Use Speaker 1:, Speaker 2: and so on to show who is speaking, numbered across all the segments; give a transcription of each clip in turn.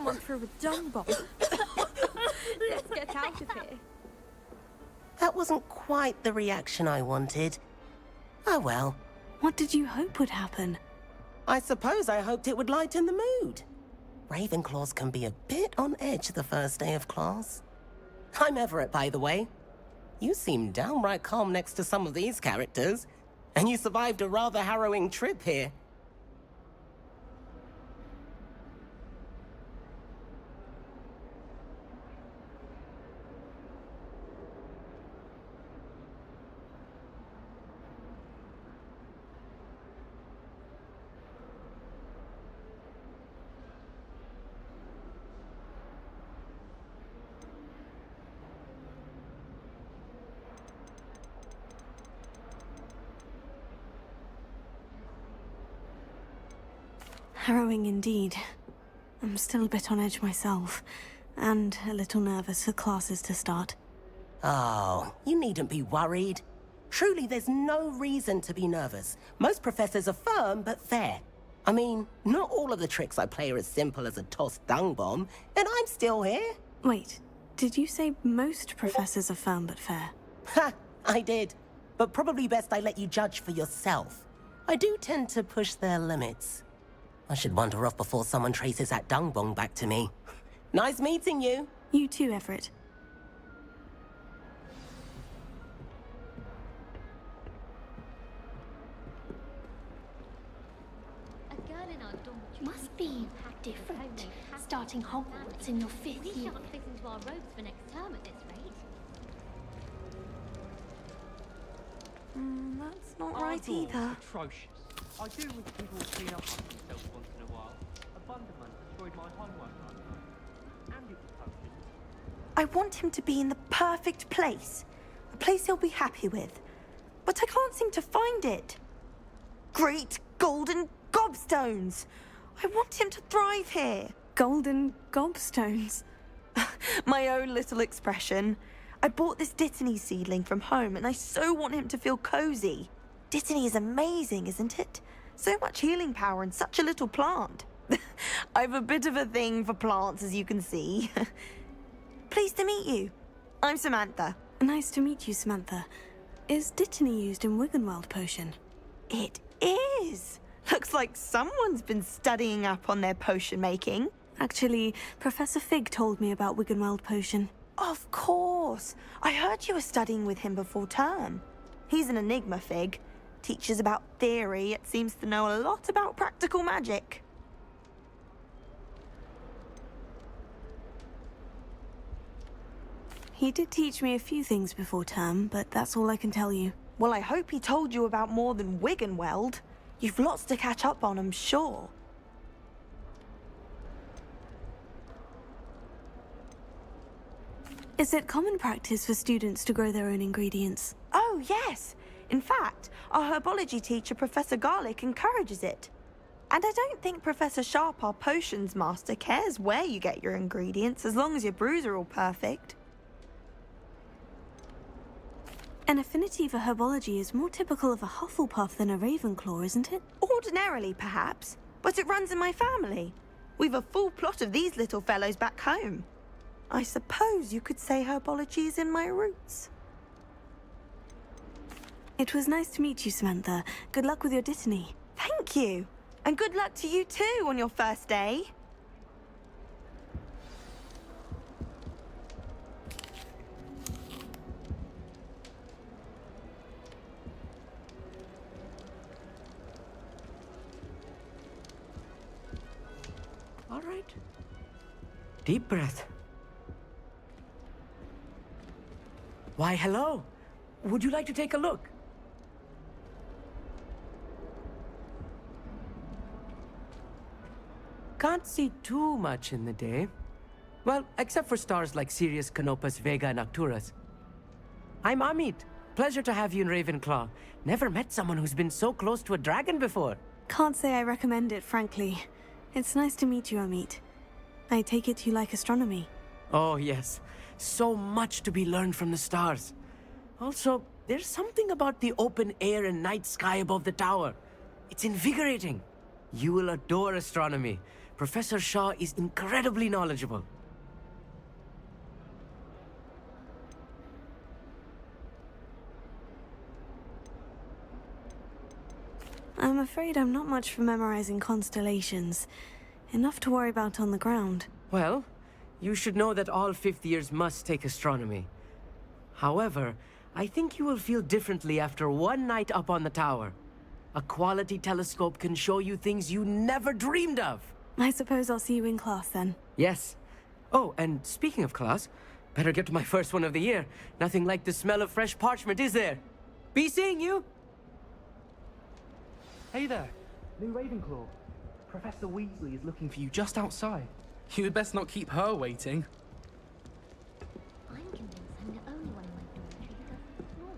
Speaker 1: someone threw a dung bomb. Let's get out of here.
Speaker 2: That wasn't quite the reaction I wanted. Oh well.
Speaker 3: What did you hope would happen?
Speaker 2: I suppose I hoped it would lighten the mood. Ravenclaws can be a bit on edge the first day of class. I'm Everett, by the way. You seem downright calm next to some of these characters, and you survived a rather harrowing trip here.
Speaker 3: Harrowing indeed. I'm still a bit on edge myself, and a little nervous for classes to start.
Speaker 2: Oh, you needn't be worried. Truly, there's no reason to be nervous. Most professors are firm but fair. I mean, not all of the tricks I play are as simple as a tossed dung bomb, and I'm still here.
Speaker 3: Wait, did you say most professors are firm but fair?
Speaker 2: Ha, I did. But probably best I let you judge for yourself. I do tend to push their limits. I should wander off before someone traces that dung bomb back to me. Nice meeting you.
Speaker 3: You too, Everett.
Speaker 4: A girl in our dormitory
Speaker 5: Must be different, starting Hogwarts in your 5th
Speaker 4: We
Speaker 5: year.
Speaker 4: shan't fit into our robes for next term at this rate.
Speaker 3: That's not
Speaker 6: Our
Speaker 3: right
Speaker 6: door's
Speaker 3: either.
Speaker 6: atrocious. I do wish people would clean up after themselves once in a while. A Bunderman destroyed my homework last night. And it was potions.
Speaker 7: I want him to be in the perfect place. A place he'll be happy with. But I can't seem to find it. Great golden gobstones! I want him to thrive here.
Speaker 3: Golden gobstones.
Speaker 7: My own little expression. I bought this Dittany seedling from home and I so want him to feel cozy. Dittany is amazing, isn't it? So much healing power in such a little plant. I've a bit of a thing for plants, as you can see. Pleased to meet you. I'm Samantha.
Speaker 3: Nice to meet you, Samantha. Is Dittany used in Wiggenweld potion?
Speaker 7: It is. Looks like someone's been studying up on their potion making.
Speaker 3: Actually, Professor Fig told me about Wiggenweld potion.
Speaker 7: Of course. I heard you were studying with him before term. He's an enigma, Fig. Teaches about theory, yet seems to know a lot about practical magic.
Speaker 3: He did teach me a few things before term, but that's all I can tell you.
Speaker 7: Well, I hope he told you about more than Wiggenweld. You've lots to catch up on, I'm sure.
Speaker 3: Is it common practice for students to grow their own ingredients?
Speaker 7: Oh, yes. In fact, our herbology teacher, Professor Garlick, encourages it. And I don't think Professor Sharp, our potions master, cares where you get your ingredients as long as your brews are all perfect.
Speaker 3: An affinity for herbology is more typical of a Hufflepuff than a Ravenclaw, isn't it?
Speaker 7: Ordinarily, perhaps, but it runs in my family. We've a full plot of these little fellows back home. I suppose you could say herbology is in my roots.
Speaker 3: It was nice to meet you, Samantha. Good luck with your Dittany.
Speaker 7: Thank you. And good luck to you too on your first day.
Speaker 8: All right. Deep breath. Why, hello. Would you like to take a look? Can't see too much in the day. Well, except for stars like Sirius, Canopus, Vega, and Arcturus. I'm Amit. Pleasure to have you in Ravenclaw. Never met someone who's been so close to a dragon before.
Speaker 3: Can't say I recommend it, frankly. It's nice to meet you, Amit. I take it you like astronomy.
Speaker 8: Oh, yes. So much to be learned from the stars. Also, there's something about the open air and night sky above the tower. It's invigorating. You will adore astronomy. Professor Shaw is incredibly knowledgeable.
Speaker 3: I'm afraid I'm not much for memorizing constellations. Enough to worry about on the ground.
Speaker 8: Well, you should know that all fifth years must take astronomy. However, I think you will feel differently after one night up on the tower. A quality telescope can show you things you never dreamed of.
Speaker 3: I suppose I'll see you in class then.
Speaker 8: Yes. Oh, and speaking of class, better get to my first one of the year. Nothing like the smell of fresh parchment, is there? Be seeing you!
Speaker 6: Hey there, new Ravenclaw. Professor Weasley is looking for you just outside. You'd best not keep her waiting.
Speaker 4: I'm convinced I'm the only one in my dormitory who does this normal.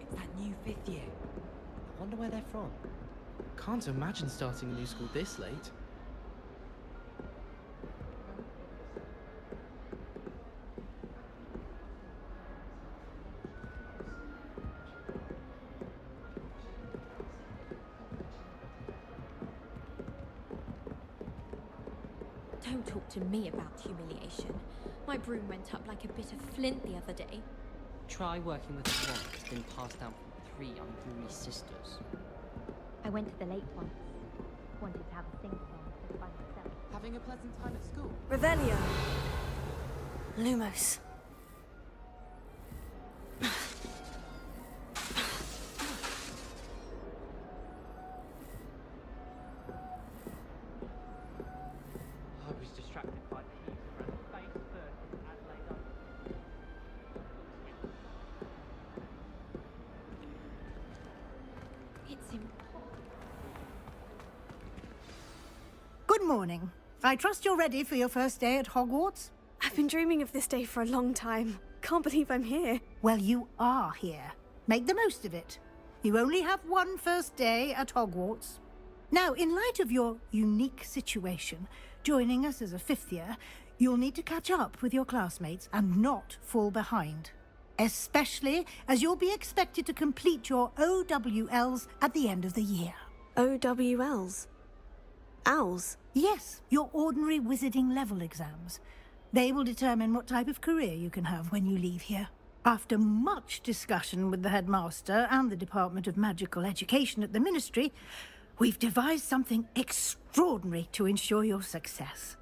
Speaker 9: It's that new fifth year. I wonder where they're from.
Speaker 6: Can't imagine starting a new school this late.
Speaker 1: Don't talk to me about humiliation. My broom went up like a bit of flint the other day.
Speaker 9: Try working with a wand that's been passed down from 3 unruly sisters.
Speaker 4: I went to the lake once. Wanted to have a sing-song by myself.
Speaker 9: Having a pleasant time at school?
Speaker 3: Revelio. Lumos.
Speaker 6: I was distracted by the heat around the face first and Adelaide up.
Speaker 1: It's impossible.
Speaker 10: Good morning. I trust you're ready for your first day at Hogwarts?
Speaker 3: I've been dreaming of this day for a long time. Can't believe I'm here.
Speaker 10: Well, you are here. Make the most of it. You only have one first day at Hogwarts. Now, in light of your unique situation, joining us as a fifth year, you'll need to catch up with your classmates and not fall behind. Especially as you'll be expected to complete your OWLs at the end of the year.
Speaker 3: OWLs? Owls?
Speaker 10: Yes, your ordinary wizarding level exams. They will determine what type of career you can have when you leave here. After much discussion with the headmaster and the Department of Magical Education at the Ministry, we've devised something extraordinary to ensure your success.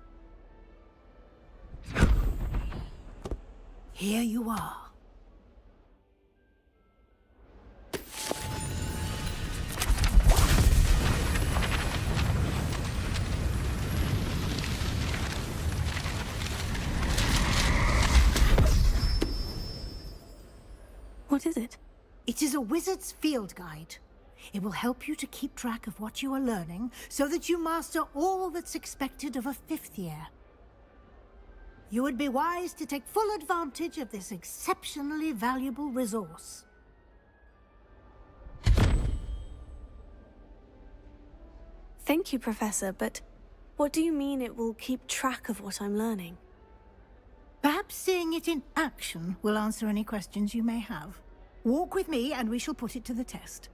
Speaker 10: Here you are.
Speaker 3: What is it?
Speaker 10: It is a wizard's field guide. It will help you to keep track of what you are learning so that you master all that's expected of a fifth year. You would be wise to take full advantage of this exceptionally valuable resource.
Speaker 3: Thank you, Professor, but what do you mean it will keep track of what I'm learning?
Speaker 10: Perhaps seeing it in action will answer any questions you may have. Walk with me and we shall put it to the test.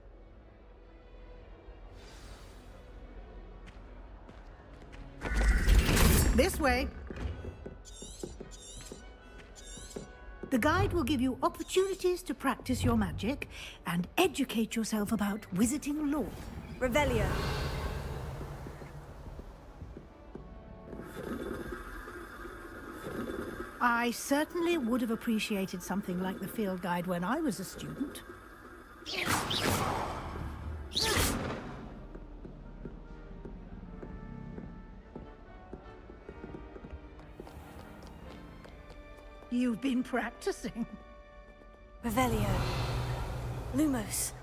Speaker 10: This way. The guide will give you opportunities to practice your magic and educate yourself about wizarding lore.
Speaker 3: Revelio.
Speaker 10: I certainly would have appreciated something like the field guide when I was a student. You've been practicing.
Speaker 3: Revelio. Lumos.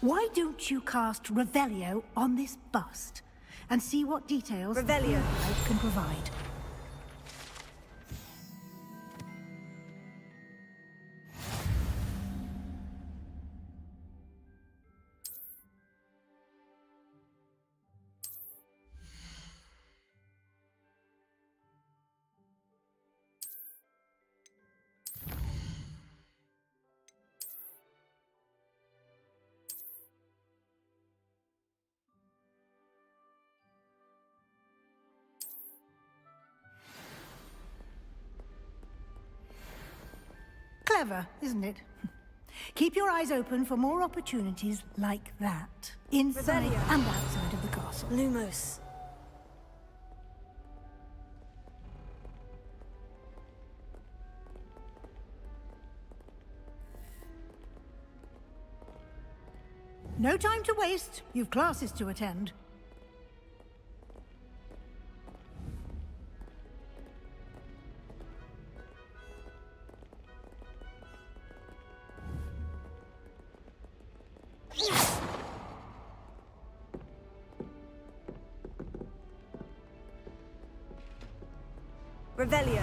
Speaker 10: Why don't you cast Revelio on this bust and see what details the
Speaker 3: Revelio.
Speaker 10: field guide can provide? Clever, isn't it? Keep your eyes open for more opportunities like that, inside and outside of the castle.
Speaker 3: Lumos.
Speaker 10: No time to waste. You've classes to attend.
Speaker 3: Revelio.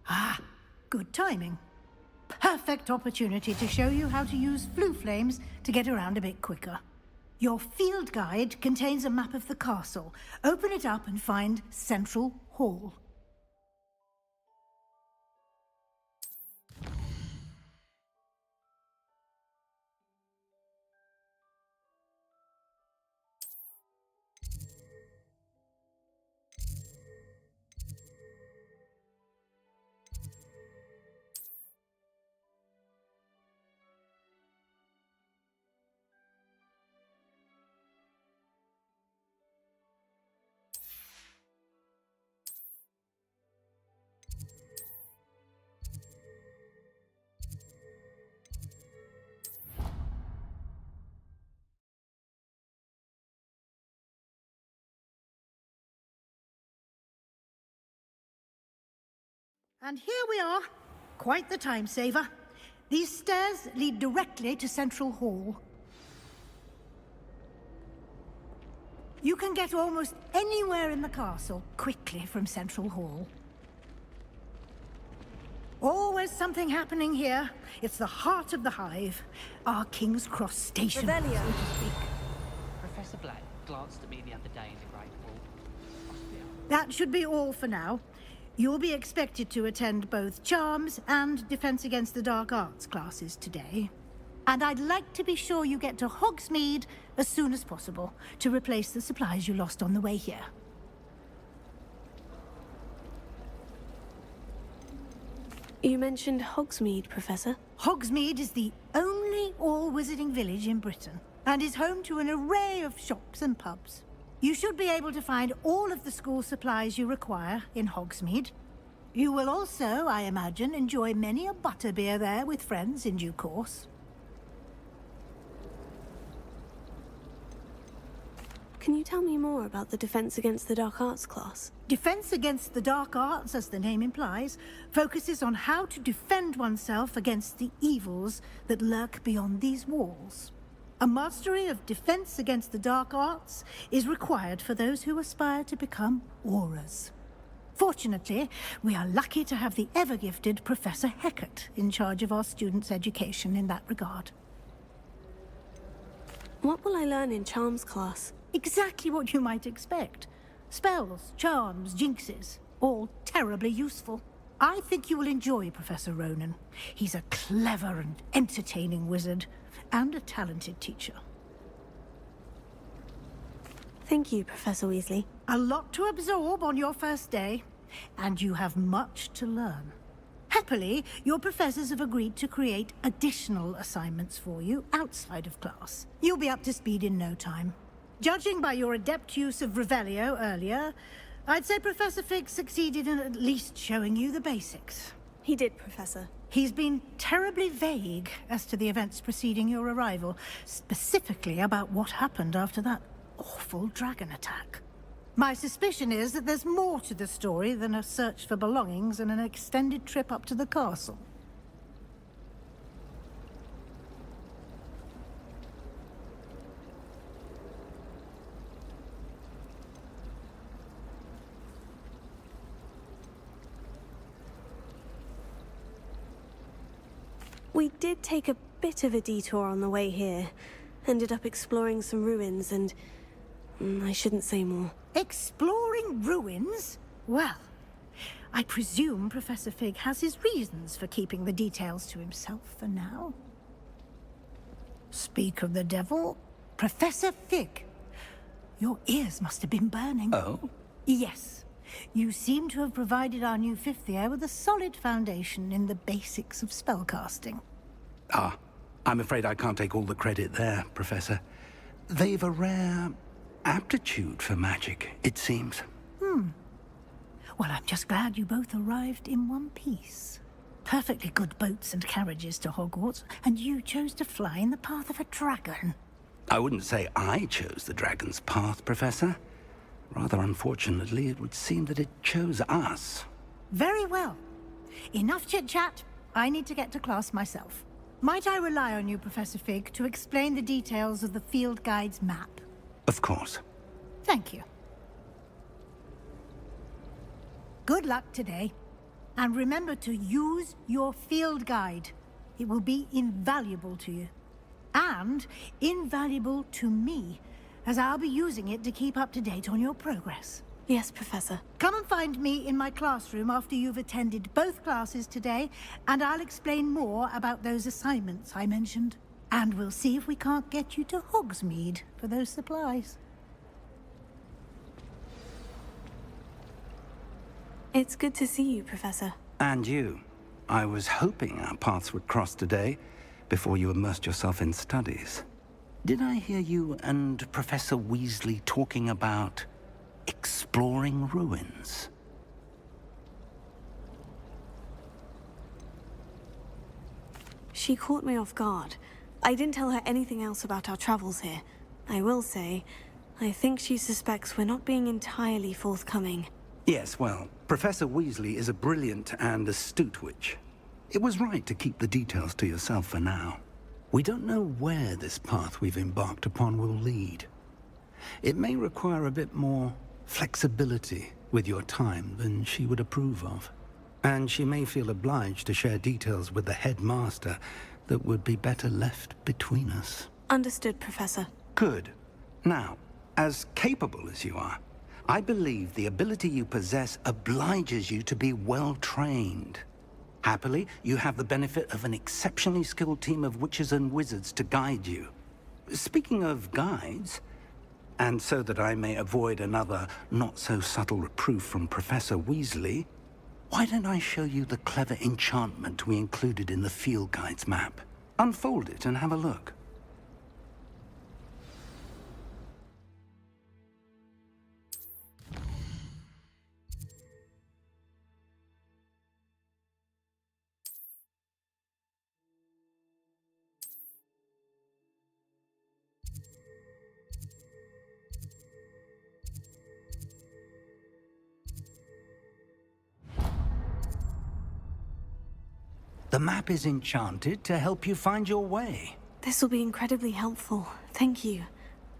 Speaker 10: Ah, good timing. Perfect opportunity to show you how to use flue flames to get around a bit quicker. Your field guide contains a map of the castle. Open it up and find Central Hall. And here we are. Quite the time saver. These stairs lead directly to Central Hall. You can get almost anywhere in the castle quickly from Central Hall. Always something happening here. It's the heart of the hive. Our King's Cross station, so to speak.
Speaker 6: Professor Black glanced at me the other day in the Great Hall.
Speaker 10: That should be all for now. You'll be expected to attend both Charms and Defense Against the Dark Arts classes today. And I'd like to be sure you get to Hogsmeade as soon as possible to replace the supplies you lost on the way here.
Speaker 3: You mentioned Hogsmeade, Professor.
Speaker 10: Hogsmeade is the only all-wizarding village in Britain and is home to an array of shops and pubs. You should be able to find all of the school supplies you require in Hogsmeade. You will also, I imagine, enjoy many a butterbeer there with friends in due course.
Speaker 3: Can you tell me more about the Defense Against the Dark Arts class?
Speaker 10: Defense Against the Dark Arts, as the name implies, focuses on how to defend oneself against the evils that lurk beyond these walls. A mastery of Defense Against the Dark Arts is required for those who aspire to become Aurors. Fortunately, we are lucky to have the ever-gifted Professor Hecat in charge of our students' education in that regard.
Speaker 3: What will I learn in Charms class?
Speaker 10: Exactly what you might expect. Spells, charms, jinxes, all terribly useful. I think you will enjoy Professor Ronan. He's a clever and entertaining wizard, and a talented teacher.
Speaker 3: Thank you, Professor Weasley.
Speaker 10: A lot to absorb on your first day, and you have much to learn. Happily, your professors have agreed to create additional assignments for you outside of class. You'll be up to speed in no time. Judging by your adept use of Revelio earlier, I'd say Professor Fig succeeded in at least showing you the basics.
Speaker 3: He did, Professor.
Speaker 10: He's been terribly vague as to the events preceding your arrival, specifically about what happened after that awful dragon attack. My suspicion is that there's more to the story than a search for belongings and an extended trip up to the castle.
Speaker 3: We did take a bit of a detour on the way here. Ended up exploring some ruins and... I shouldn't say more.
Speaker 10: Exploring ruins? Well, I presume Professor Fig has his reasons for keeping the details to himself for now. Speak of the devil, Professor Fig. Your ears must have been burning.
Speaker 11: Oh?
Speaker 10: Yes. You seem to have provided our new fifth year with a solid foundation in the basics of spellcasting.
Speaker 11: Ah, I'm afraid I can't take all the credit there, Professor. They've a rare aptitude for magic, it seems.
Speaker 10: Well, I'm just glad you both arrived in one piece. Perfectly good boats and carriages to Hogwarts, and you chose to fly in the path of a dragon.
Speaker 11: I wouldn't say I chose the dragon's path, Professor. Rather unfortunately, it would seem that it chose us.
Speaker 10: Very well. Enough chit-chat. I need to get to class myself. Might I rely on you, Professor Fig, to explain the details of the field guide's map?
Speaker 11: Of course.
Speaker 10: Thank you. Good luck today. And remember to use your field guide. It will be invaluable to you. And invaluable to me, as I'll be using it to keep up to date on your progress.
Speaker 3: Yes, Professor.
Speaker 10: Come and find me in my classroom after you've attended both classes today, and I'll explain more about those assignments I mentioned. And we'll see if we can't get you to Hogsmeade for those supplies.
Speaker 3: It's good to see you, Professor.
Speaker 11: And you. I was hoping our paths would cross today, before you immersed yourself in studies. Did I hear you and Professor Weasley talking about exploring ruins?
Speaker 3: She caught me off guard. I didn't tell her anything else about our travels here. I will say, I think she suspects we're not being entirely forthcoming.
Speaker 11: Yes, well, Professor Weasley is a brilliant and astute witch. It was right to keep the details to yourself for now. We don't know where this path we've embarked upon will lead. It may require a bit more flexibility with your time than she would approve of. And she may feel obliged to share details with the headmaster that would be better left between us.
Speaker 3: Understood, Professor.
Speaker 11: Good. Now, as capable as you are, I believe the ability you possess obliges you to be well-trained. Happily, you have the benefit of an exceptionally skilled team of witches and wizards to guide you. Speaking of guides, and so that I may avoid another not-so-subtle reproof from Professor Weasley, why don't I show you the clever enchantment we included in the field guide's map? Unfold it and have a look. The map is enchanted to help you find your way.
Speaker 3: This will be incredibly helpful. Thank you.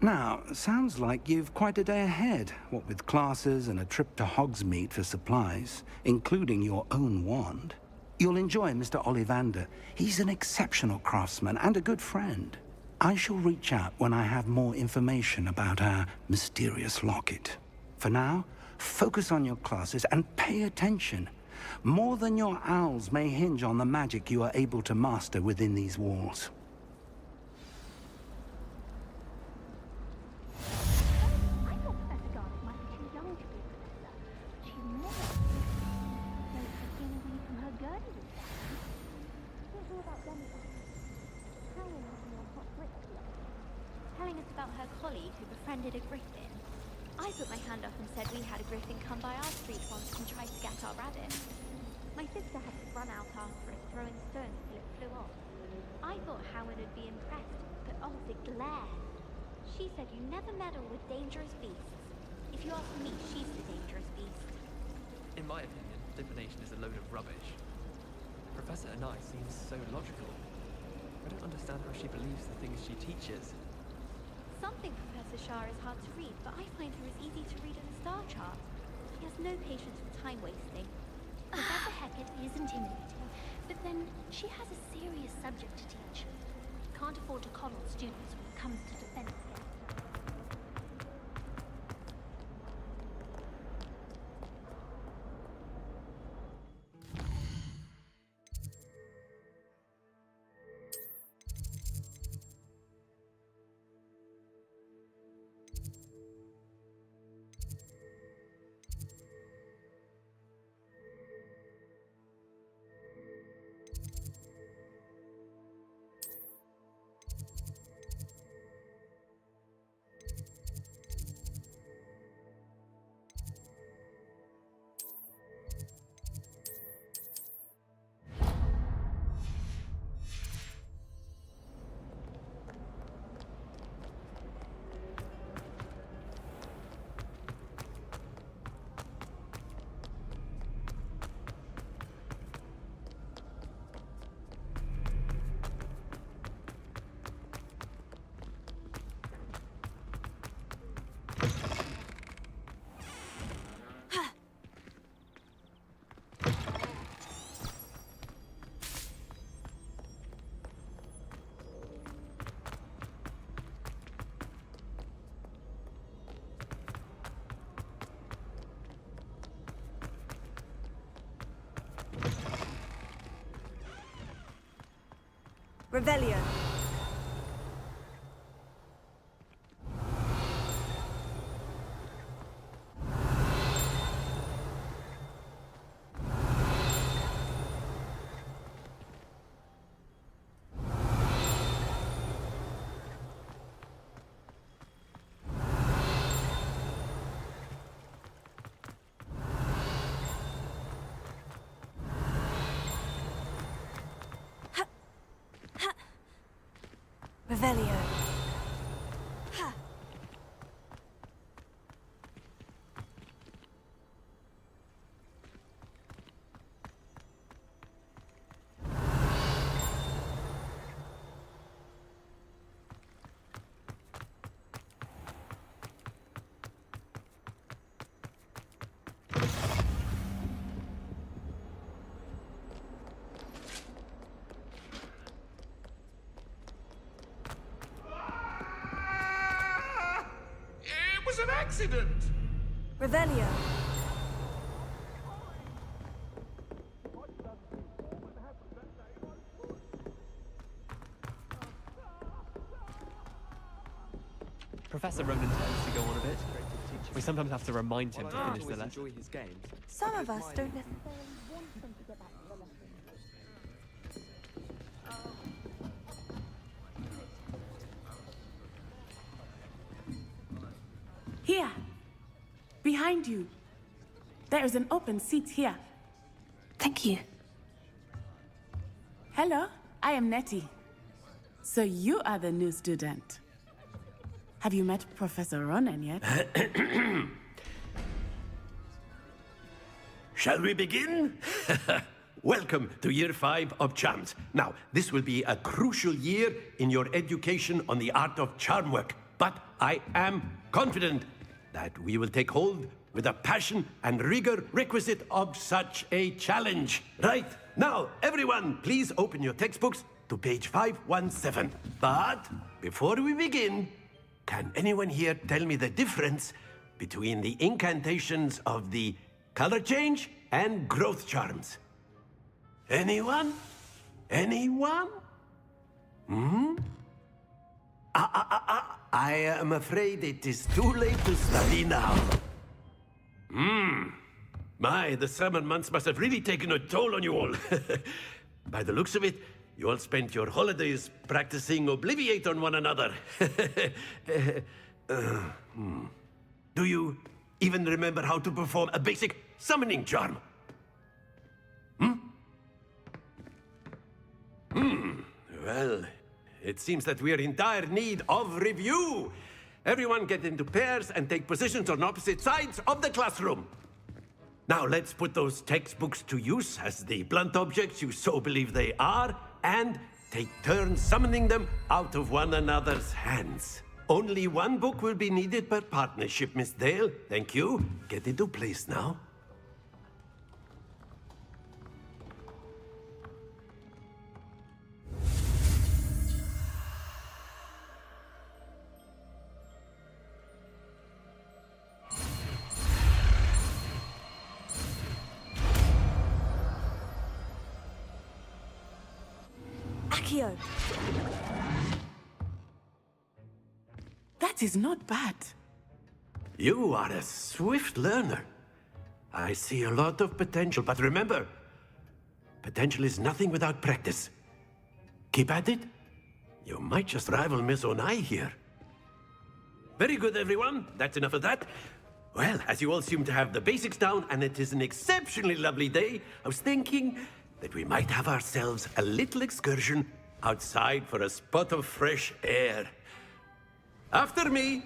Speaker 11: Now, sounds like you've quite a day ahead, what with classes and a trip to Hogsmeade for supplies, including your own wand. You'll enjoy Mr. Ollivander. He's an exceptional craftsman and a good friend. I shall reach out when I have more information about our mysterious locket. For now, focus on your classes and pay attention. More than your owls may hinge on the magic you are able to master within these walls.
Speaker 5: I thought Professor Garnet might be too young to be a professor. She's never so presumably from her girdle this time. What's all about them hanging on hot bricks the other day?
Speaker 1: Telling us about her colleague who befriended a griffin. I put my hand up and said we had a griffin come by our street once and tried to get our rabbit. My sister had to run out after it, throwing stones till it flew off. I thought Howard would be impressed, but oh, the glare. She said you never meddle with dangerous beasts. If you ask me, she's the dangerous beast.
Speaker 12: In my opinion, divination is a load of rubbish. Professor Anai seems so logical. I don't understand how she believes the things she teaches.
Speaker 1: Something Professor Shah is hard to read, but I find her as easy to read as a star chart. He has no patience for time wasting.
Speaker 5: Professor Hecat is intimidating. But then she has a serious subject to teach. Can't afford to coddle students when it comes to defense against them.
Speaker 3: Revelio. Revelio. Ha.
Speaker 13: An accident!
Speaker 3: Revelio.
Speaker 12: Professor Ronan tends to go on a bit. We sometimes have to remind him to finish the lesson.
Speaker 9: Enjoy his games.
Speaker 7: Some of us don't necessarily.
Speaker 14: Here, behind you. There is an open seat here.
Speaker 3: Thank you.
Speaker 14: Hello, I am Nettie. So you are the new student. Have you met Professor Ronan yet?
Speaker 15: Shall we begin? Welcome to Year 5 of Charms. Now, this will be a crucial year in your education on the art of charm work. But I am confident that we will take hold with the passion and rigor requisite of such a challenge. Right, now, everyone, please open your textbooks to page 517. But before we begin, can anyone here tell me the difference between the incantations of the color change and growth charms? Anyone? Anyone? I am afraid it is too late to study now. My, the summer months must have really taken a toll on you all. By the looks of it, you all spent your holidays practicing Obliviate on one another. Do you even remember how to perform a basic summoning charm? Well, it seems that we are in dire need of review. Everyone get into pairs and take positions on opposite sides of the classroom. Now let's put those textbooks to use as the blunt objects you so believe they are, and take turns summoning them out of one another's hands. Only one book will be needed per partnership, Miss Dale. Thank you. Get into place now.
Speaker 3: Accio!
Speaker 14: That is not bad.
Speaker 15: You are a swift learner. I see a lot of potential, but remember, potential is nothing without practice. Keep at it. You might just rival Miss Onai here. Very good, everyone. That's enough of that. Well, as you all seem to have the basics down, and it is an exceptionally lovely day, I was thinking that we might have ourselves a little excursion outside for a spot of fresh air. After me!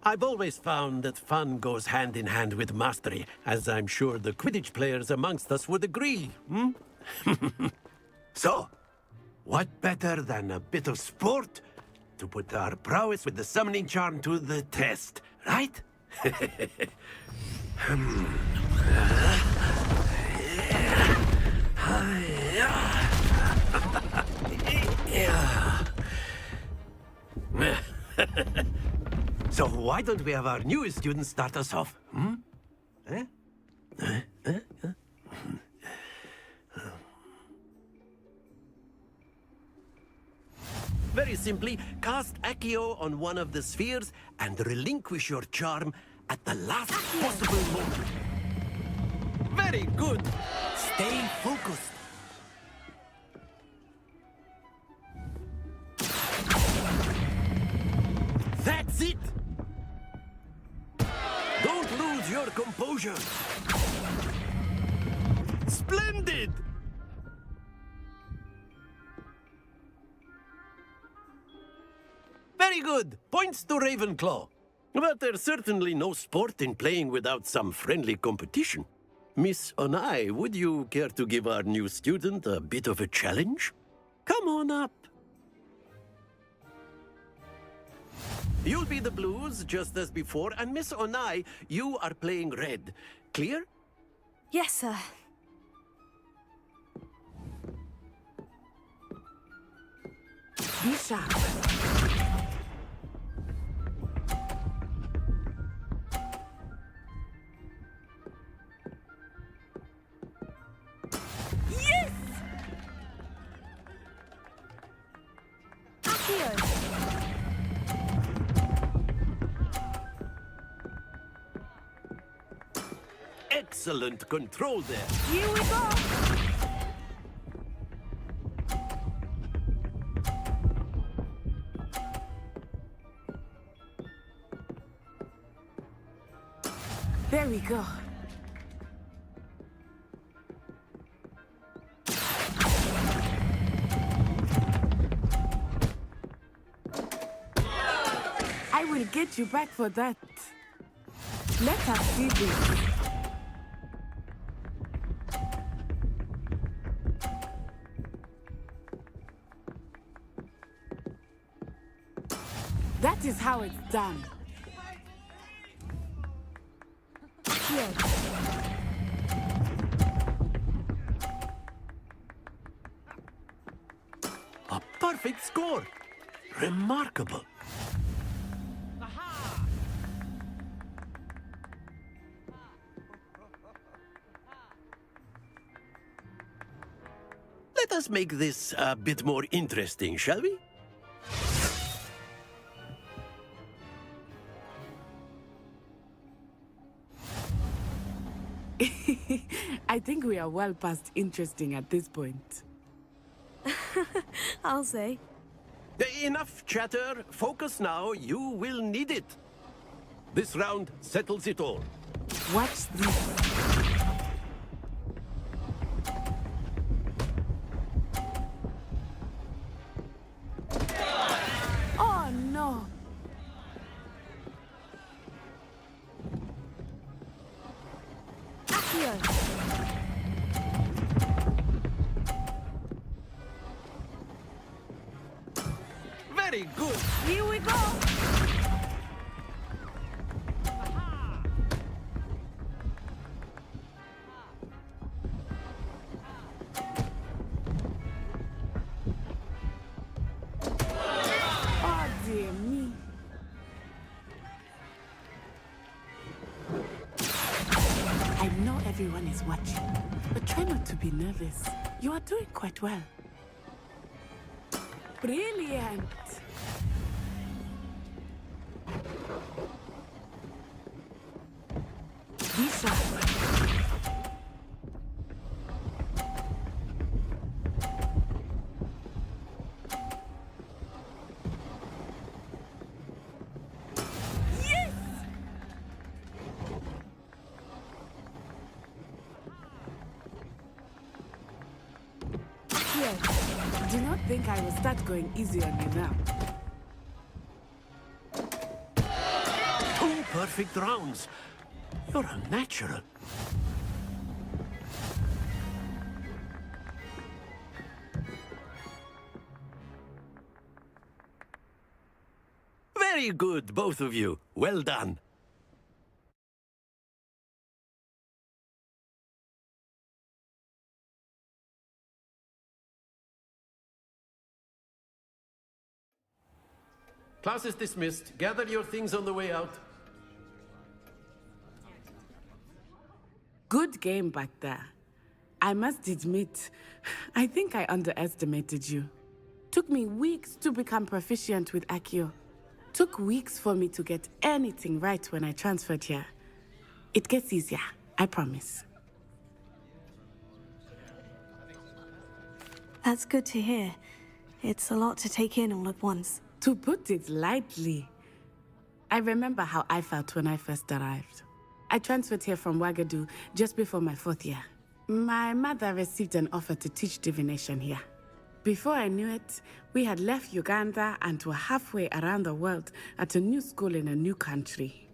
Speaker 15: I've always found that fun goes hand in hand with mastery, as I'm sure the Quidditch players amongst us would agree, hmm? So, what better than a bit of sport to put our prowess with the summoning charm to the test, right? So why don't we have our newest student start us off, hmm? Very simply, cast Accio on one of the spheres and relinquish your charm at the last possible moment. Very good. Stay focused. That's it. Don't lose your composure. Splendid! Very good. Points to Ravenclaw. But there's certainly no sport in playing without some friendly competition. Miss Onai, would you care to give our new student a bit of a challenge? Come on up. You'll be the blues, just as before, and Miss Onai, you are playing red. Clear?
Speaker 3: Yes, sir.
Speaker 14: Be sharp.
Speaker 3: Yes! Accio!
Speaker 15: Excellent control there.
Speaker 3: Here we go!
Speaker 14: There we go. I will get you back for that. Let us see this. That is how it's done.
Speaker 3: Here.
Speaker 15: A perfect score. Remarkable. Let us make this a bit more interesting, shall we?
Speaker 14: I think we are well past interesting at this point.
Speaker 3: I'll say.
Speaker 15: Enough chatter. Focus now. You will need it. This round settles it all.
Speaker 14: Watch this. Oh no!
Speaker 3: Accio!
Speaker 15: Very good.
Speaker 3: Here we go!
Speaker 14: dear me. I know everyone is watching, but try not to be nervous. You are doing quite well. Brilliant! Be sharp. Do not think I will start going easy on you now.
Speaker 15: 2 perfect rounds. You're a natural. Very good, both of you. Well done. Class is dismissed. Gather your things on the way out.
Speaker 14: Good game back there. I must admit, I think I underestimated you. Took me weeks to become proficient with Accio. Took weeks for me to get anything right when I transferred here. It gets easier, I promise.
Speaker 3: That's good to hear. It's a lot to take in all at once.
Speaker 14: To put it lightly, I remember how I felt when I first arrived. I transferred here from Ouagadougou just before my 4th year. My mother received an offer to teach divination here. Before I knew it, we had left Uganda and were halfway around the world at a new school in a new country.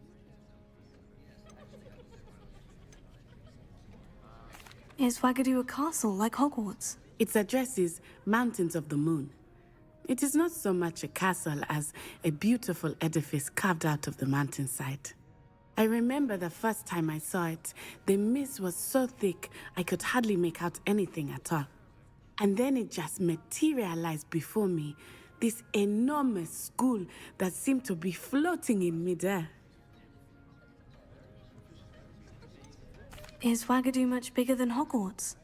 Speaker 3: Is Ouagadougou a castle like Hogwarts?
Speaker 14: Its address is Mountains of the Moon. It is not so much a castle as a beautiful edifice carved out of the mountainside. I remember the first time I saw it, the mist was so thick I could hardly make out anything at all. And then it just materialized before me, this enormous school that seemed to be floating in midair.
Speaker 3: Is Ouagadougou much bigger than Hogwarts?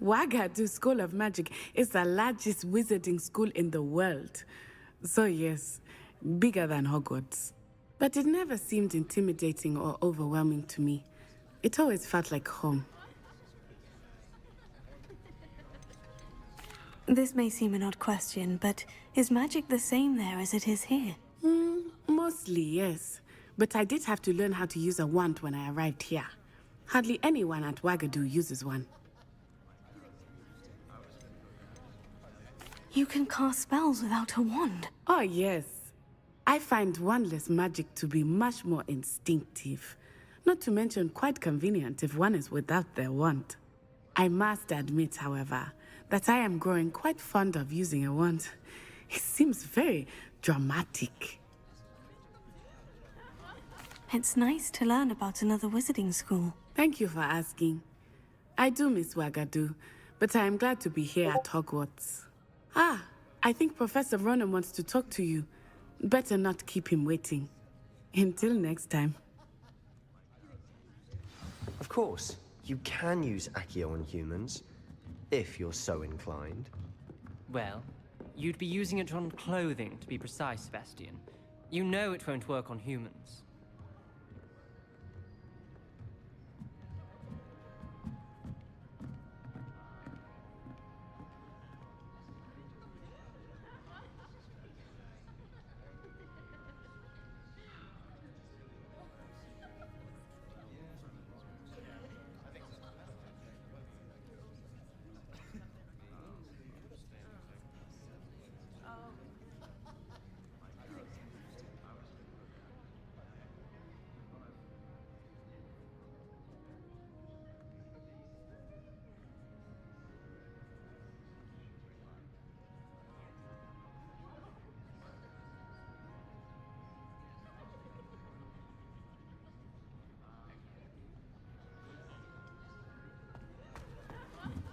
Speaker 14: Ouagadougou School of Magic is the largest wizarding school in the world. So yes, bigger than Hogwarts. But it never seemed intimidating or overwhelming to me. It always felt like home.
Speaker 3: This may seem an odd question, but is magic the same there as it is here?
Speaker 14: Mostly, yes. But I did have to learn how to use a wand when I arrived here. Hardly anyone at Ouagadougou uses one.
Speaker 3: You can cast spells without a wand?
Speaker 14: Oh, yes. I find wandless magic to be much more instinctive. Not to mention quite convenient if one is without their wand. I must admit, however, that I am growing quite fond of using a wand. It seems very dramatic.
Speaker 3: It's nice to learn about another wizarding school.
Speaker 14: Thank you for asking. I do miss Ouagadougou, but I am glad to be here at Hogwarts. Ah, I think Professor Ronan wants to talk to you. Better not keep him waiting. Until next time.
Speaker 16: Of course, you can use Accio on humans, if you're so inclined.
Speaker 9: Well, you'd be using it on clothing, to be precise, Sebastian. You know it won't work on humans.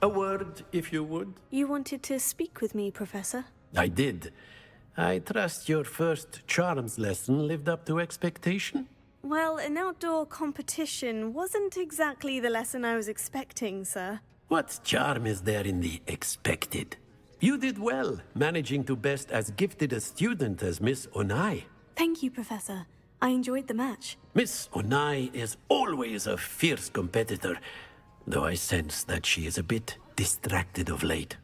Speaker 15: A word, if you would.
Speaker 3: You wanted to speak with me, Professor?
Speaker 15: I did. I trust your first charms lesson lived up to expectation?
Speaker 3: Well, an outdoor competition wasn't exactly the lesson I was expecting, sir.
Speaker 15: What charm is there in the expected? You did well, managing to best as gifted a student as Miss Onai.
Speaker 3: Thank you, Professor. I enjoyed the match.
Speaker 15: Miss Onai is always a fierce competitor, though I sense that she is a bit distracted of late.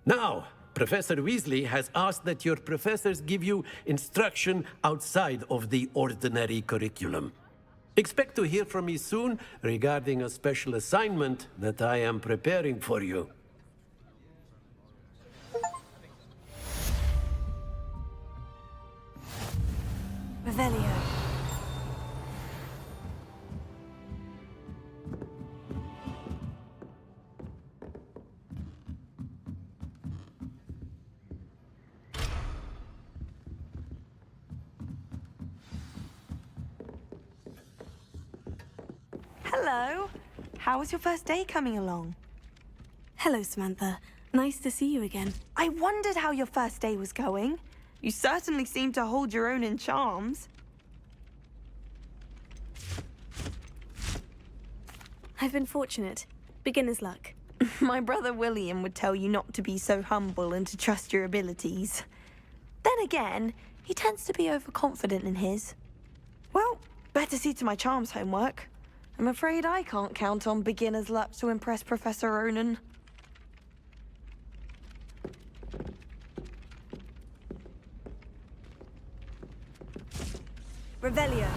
Speaker 15: Now, Professor Weasley has asked that your professors give you instruction outside of the ordinary curriculum. Expect to hear from me soon regarding a special assignment that I am preparing for you.
Speaker 3: Revelio.
Speaker 7: Hello. How was your first day coming along?
Speaker 3: Hello, Samantha. Nice to see you again.
Speaker 7: I wondered how your first day was going. You certainly seem to hold your own in charms.
Speaker 3: I've been fortunate. Beginner's luck.
Speaker 7: My brother William would tell you not to be so humble and to trust your abilities. Then again, he tends to be overconfident in his. Well, better see to my charms homework. I'm afraid I can't count on beginner's luck to impress Professor Ronan.
Speaker 3: Revelio.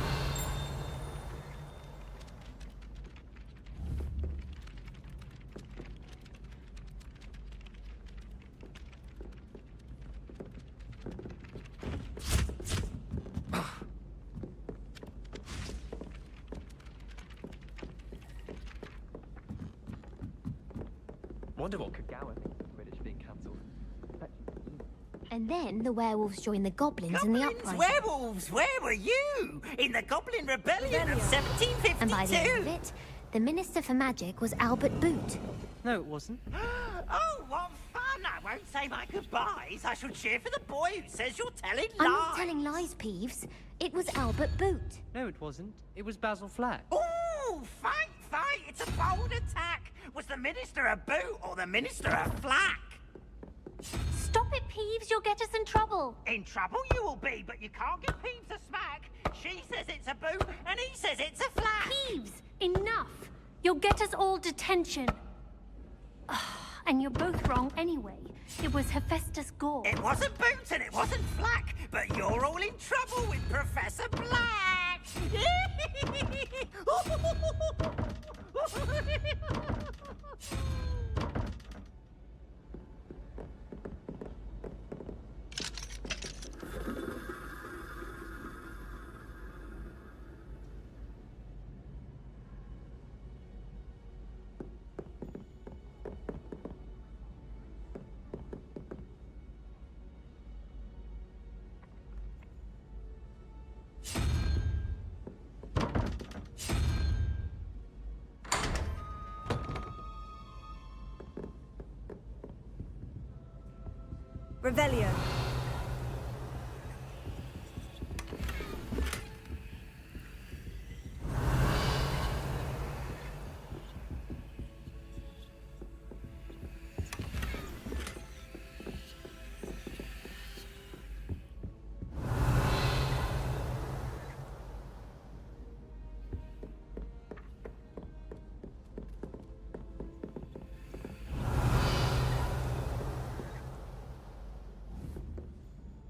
Speaker 12: Wonder what could Gower think of Quidditch being cancelled.
Speaker 4: And then the werewolves joined the goblins in the uprising.
Speaker 17: Werewolves! Where were you? In the Goblin Rebellion of 1752?
Speaker 4: And by the end of it, the Minister for Magic was Albert Boot.
Speaker 9: No, it wasn't.
Speaker 17: Oh, what fun! I won't say my goodbyes. I shall cheer for the boy who says you're telling lies.
Speaker 4: I'm not telling lies, Peeves. It was Albert Boot.
Speaker 9: No, it wasn't. It was Basil Flack.
Speaker 17: Ooh, fight, fight! It's a bold attack. Was the Minister a boot or the Minister a flack?
Speaker 1: Stop it, Peeves. You'll get us in trouble.
Speaker 17: In trouble you will be, but you can't give Peeves a smack. She says it's a boot, and he says it's a flack.
Speaker 1: Peeves, enough. You'll get us all detention. And you're both wrong anyway. It was Hephaestus Gore.
Speaker 17: It wasn't boot and it wasn't flack, but you're all in trouble with Professor Black.
Speaker 3: Revelio.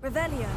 Speaker 3: Revelio.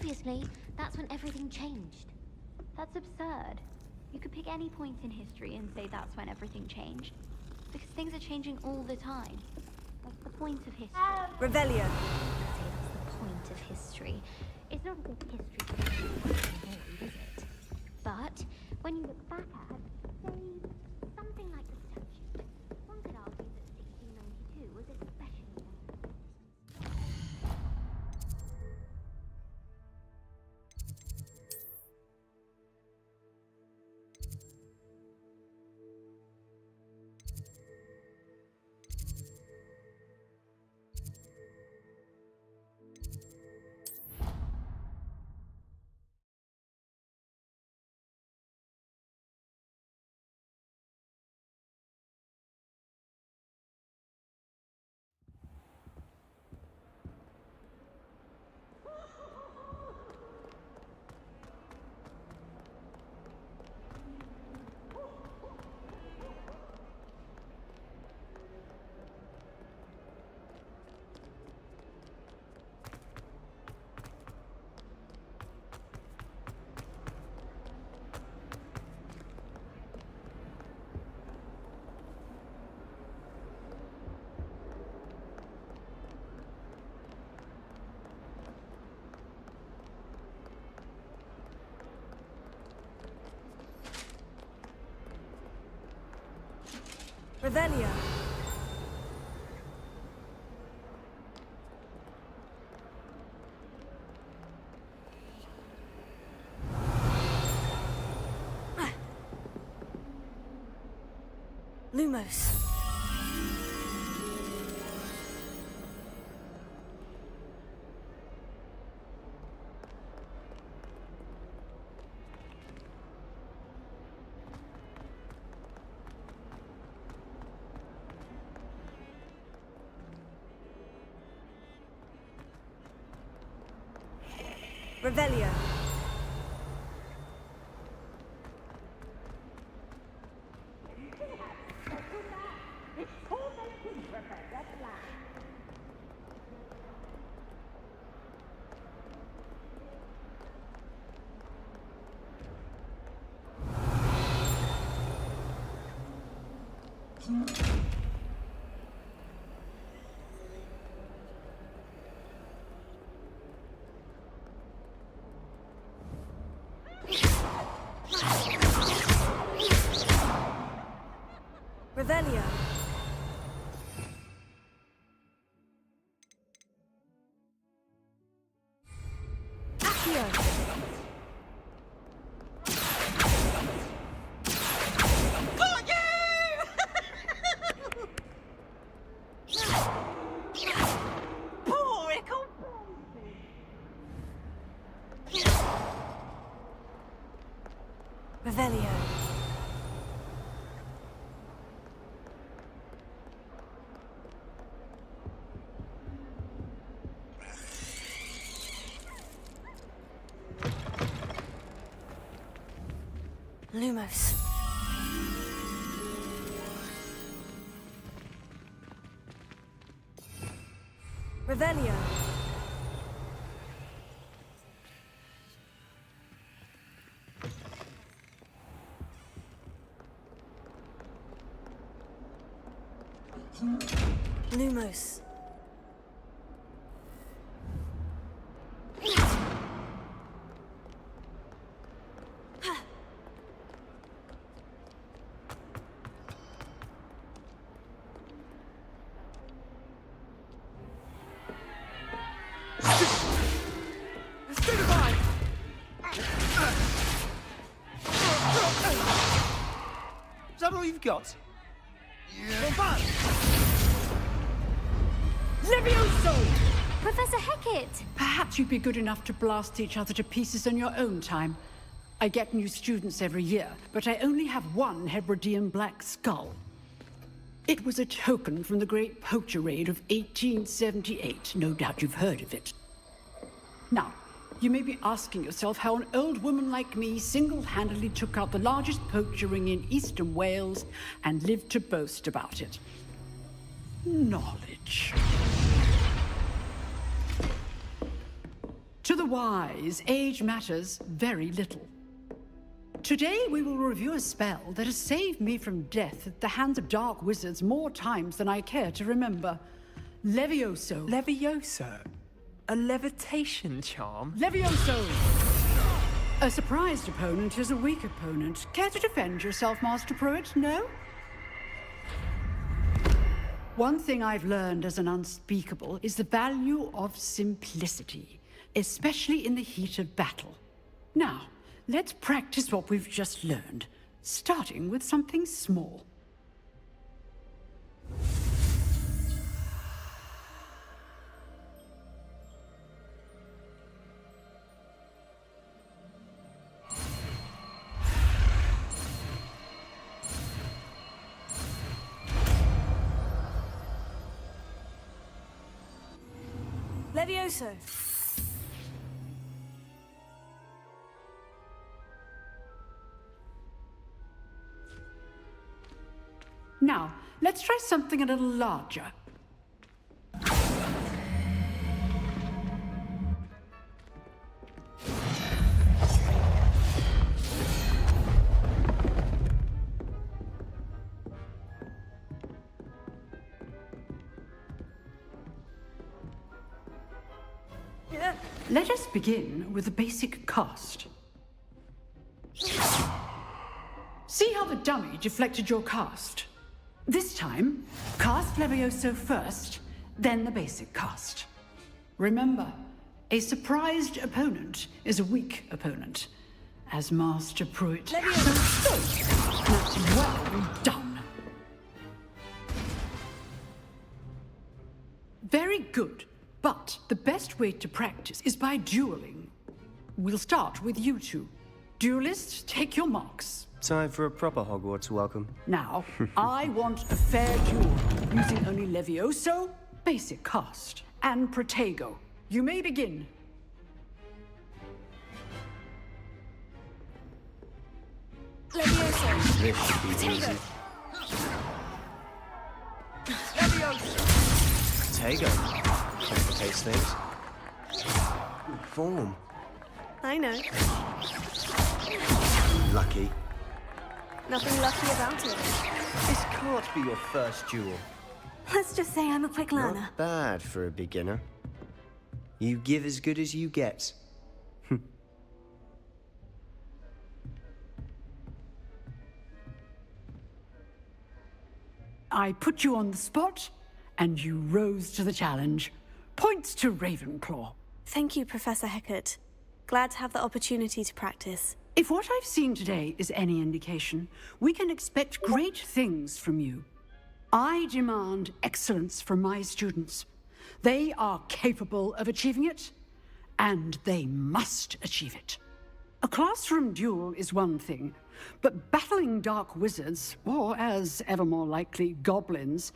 Speaker 1: obviously, that's when everything changed. That's absurd. You could pick any point in history and say that's when everything changed. Because things are changing all the time. That's the point of history.
Speaker 3: Revelio.
Speaker 1: Say that's the point of history. It's not as if history is void, is it? But when you look back at, say, something like the statute, one could argue that 1692 was especially
Speaker 3: Revelio. Lumos. Revelio. Revelio. Accio.
Speaker 17: Got you! Poor Ickle.
Speaker 3: Revelio. Lumos. Revelio. Lumos.
Speaker 17: Is that all you've got? Yeah.
Speaker 18: Levioso!
Speaker 1: Professor Hecat!
Speaker 18: Perhaps you'd be good enough to blast each other to pieces in your own time. I get new students every year, but I only have one Hebridean black skull. It was a token from the Great Poacher Raid of 1878. No doubt you've heard of it. Now, you may be asking yourself how an old woman like me single-handedly took out the largest poacher ring in eastern Wales and lived to boast about it. Knowledge. To the wise, age matters very little. Today we will review a spell that has saved me from death at the hands of dark wizards more times than I care to remember. Levioso.
Speaker 19: Levioso? A levitation charm?
Speaker 18: Levioso! A surprised opponent is a weak opponent. Care to defend yourself, Master Pruitt? No? One thing I've learned as an unspeakable is the value of simplicity, especially in the heat of battle. Now, let's practice what we've just learned, starting with something small.
Speaker 3: Levioso.
Speaker 18: Now, let's try something a little larger. Let us begin with the basic cast. See how the dummy deflected your cast? This time, cast Levioso first, then the basic cast. Remember, a surprised opponent is a weak opponent, as Master Pruitt. Levioso! That's well done. Very good. But the best way to practice is by dueling. We'll start with you two. Duelists, take your marks.
Speaker 16: Time for a proper Hogwarts welcome.
Speaker 18: Now, I want a fair duel, using only Levioso, basic cast, and Protego. You may begin.
Speaker 3: Levioso.
Speaker 16: This should be
Speaker 3: Protego.
Speaker 18: Levioso.
Speaker 16: Protego. Complicates things. Good form.
Speaker 3: I know.
Speaker 16: Lucky.
Speaker 3: Nothing lucky about it.
Speaker 16: This can't be your first duel.
Speaker 3: Let's just say I'm a quick learner.
Speaker 16: Not bad for a beginner. You give as good as you get.
Speaker 18: I put you on the spot, and you rose to the challenge. Points to Ravenclaw.
Speaker 3: Thank you, Professor Hecat. Glad to have the opportunity to practice.
Speaker 18: If what I've seen today is any indication, we can expect great things from you. I demand excellence from my students. They are capable of achieving it, and they must achieve it. A classroom duel is one thing, but battling dark wizards, or as ever more likely, goblins,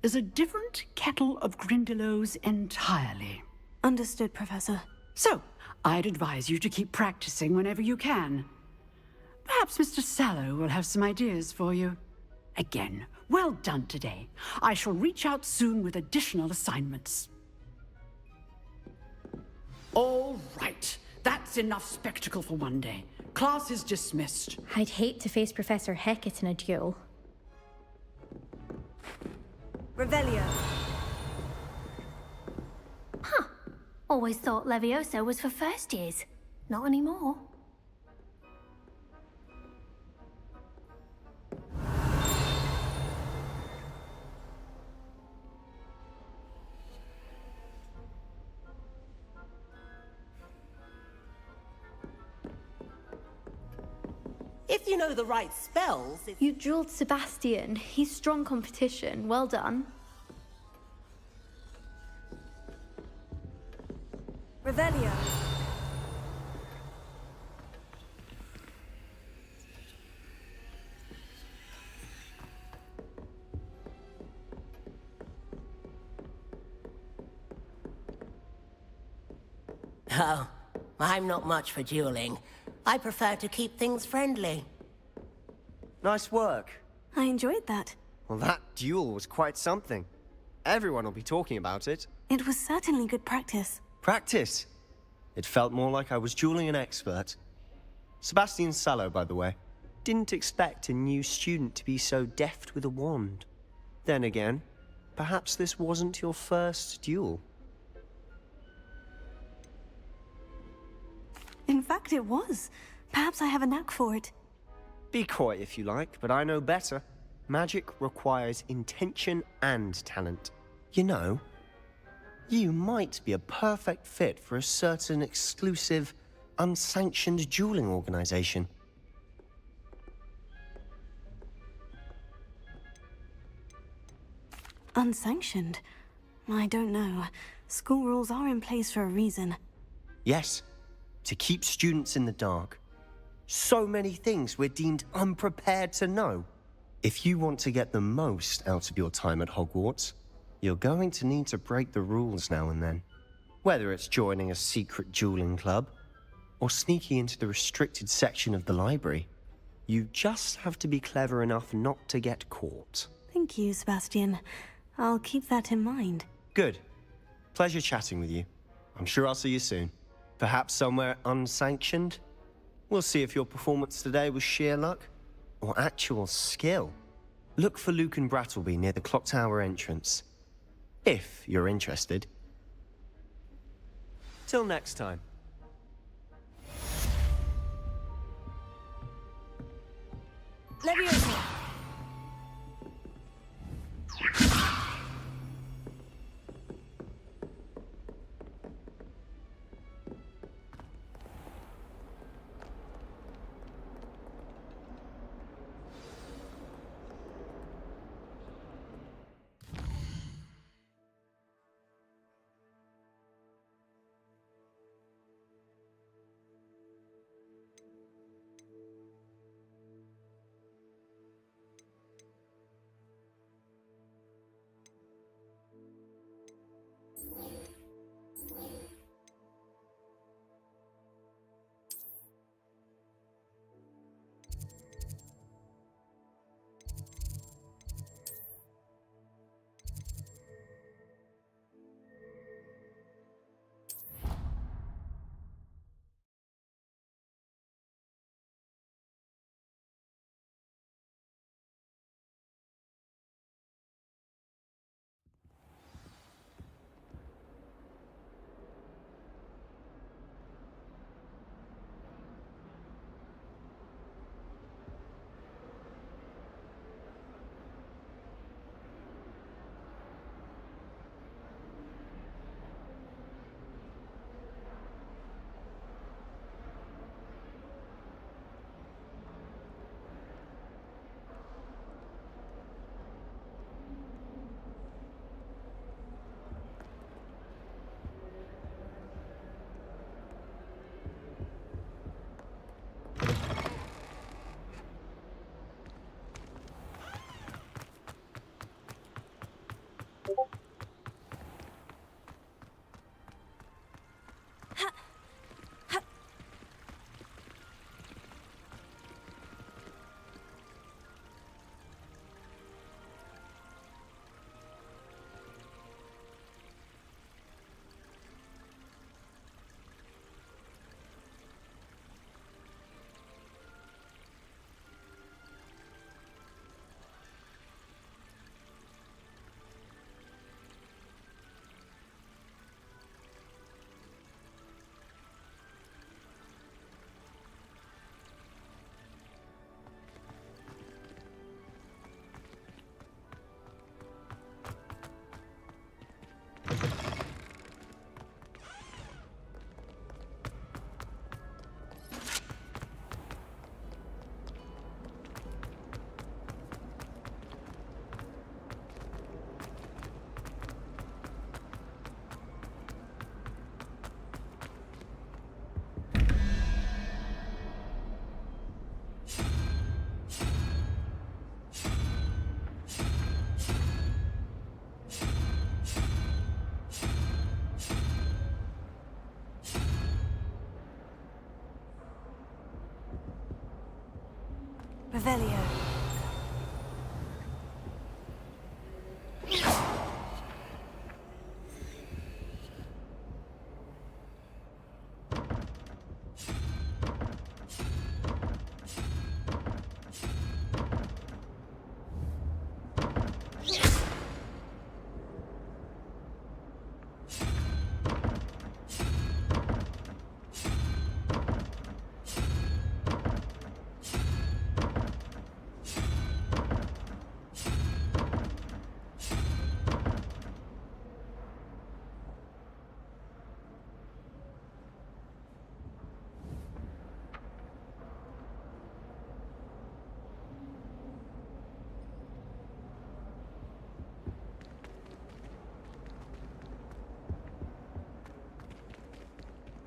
Speaker 18: is a different kettle of Grindylows entirely.
Speaker 3: Understood, Professor.
Speaker 18: So, I'd advise you to keep practicing whenever you can. Perhaps Mr. Sallow will have some ideas for you. Again, well done today. I shall reach out soon with additional assignments. All right. That's enough spectacle for one day. Class is dismissed.
Speaker 4: I'd hate to face Professor Hecat in a duel.
Speaker 3: Revelio.
Speaker 5: Huh. Always thought Levioso was for first years. Not anymore.
Speaker 2: If you know the right spells...
Speaker 1: You drilled Sebastian. He's strong competition. Well done.
Speaker 3: Revelio.
Speaker 2: Oh, I'm not much for dueling. I prefer to keep things friendly.
Speaker 16: Nice work.
Speaker 3: I enjoyed that.
Speaker 16: Well, that duel was quite something. Everyone will be talking about it.
Speaker 3: It was certainly good practice.
Speaker 16: Practice? It felt more like I was dueling an expert. Sebastian Sallow, by the way. Didn't expect a new student to be so deft with a wand. Then again, perhaps this wasn't your first duel.
Speaker 3: In fact, it was. Perhaps I have a knack for it.
Speaker 16: Be coy if you like, but I know better. Magic requires intention and talent. You know, you might be a perfect fit for a certain exclusive, unsanctioned dueling organization.
Speaker 3: Unsanctioned? I don't know. School rules are in place for a reason.
Speaker 16: Yes, to keep students in the dark. So many things we're deemed unprepared to know. If you want to get the most out of your time at Hogwarts, you're going to need to break the rules now and then. Whether it's joining a secret dueling club, or sneaking into the restricted section of the library, you just have to be clever enough not to get caught.
Speaker 3: Thank you, Sebastian. I'll keep that in mind.
Speaker 16: Good. Pleasure chatting with you. I'm sure I'll see you soon. Perhaps somewhere unsanctioned? We'll see if your performance today was sheer luck or actual skill. Look for Luke and Brattleby near the clock tower entrance. If you're interested. Till next time.
Speaker 3: Leviosa! Revelio.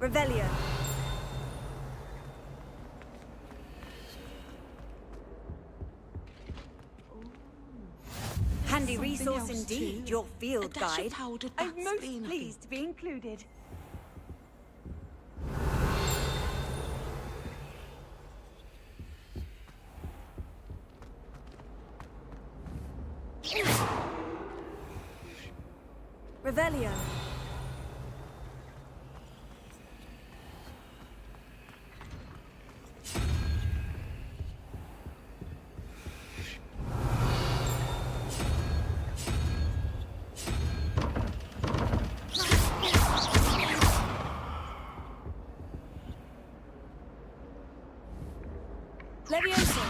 Speaker 3: Revelio. Handy
Speaker 20: Something
Speaker 3: resource
Speaker 20: else
Speaker 3: indeed,
Speaker 20: too.
Speaker 3: your field
Speaker 20: A dash of
Speaker 3: guide.
Speaker 20: powdered
Speaker 3: I'm
Speaker 20: bat's
Speaker 3: most
Speaker 20: been
Speaker 3: pleased to be included. Revelio. Levioso.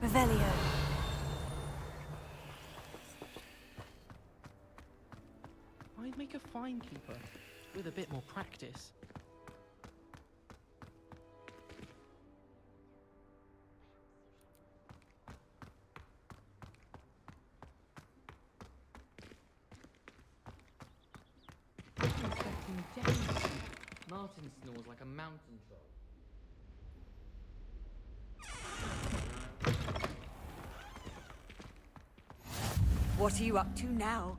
Speaker 3: Revelio.
Speaker 6: I'd make a fine keeper with a bit more practice.
Speaker 9: Martin snores like a mountain troll.
Speaker 3: What are you up to now?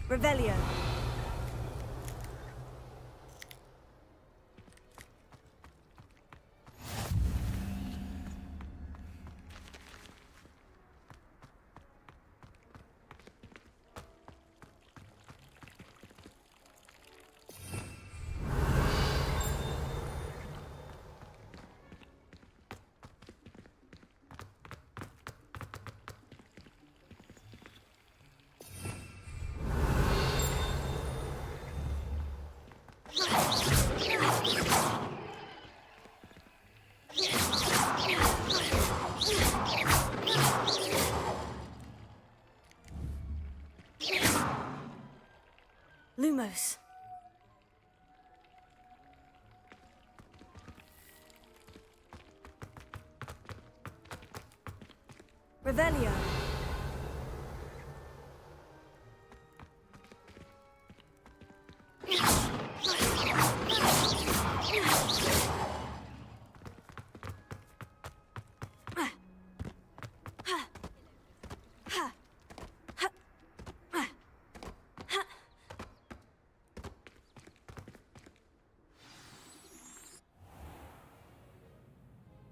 Speaker 3: Revelio. Lumos. Revelio.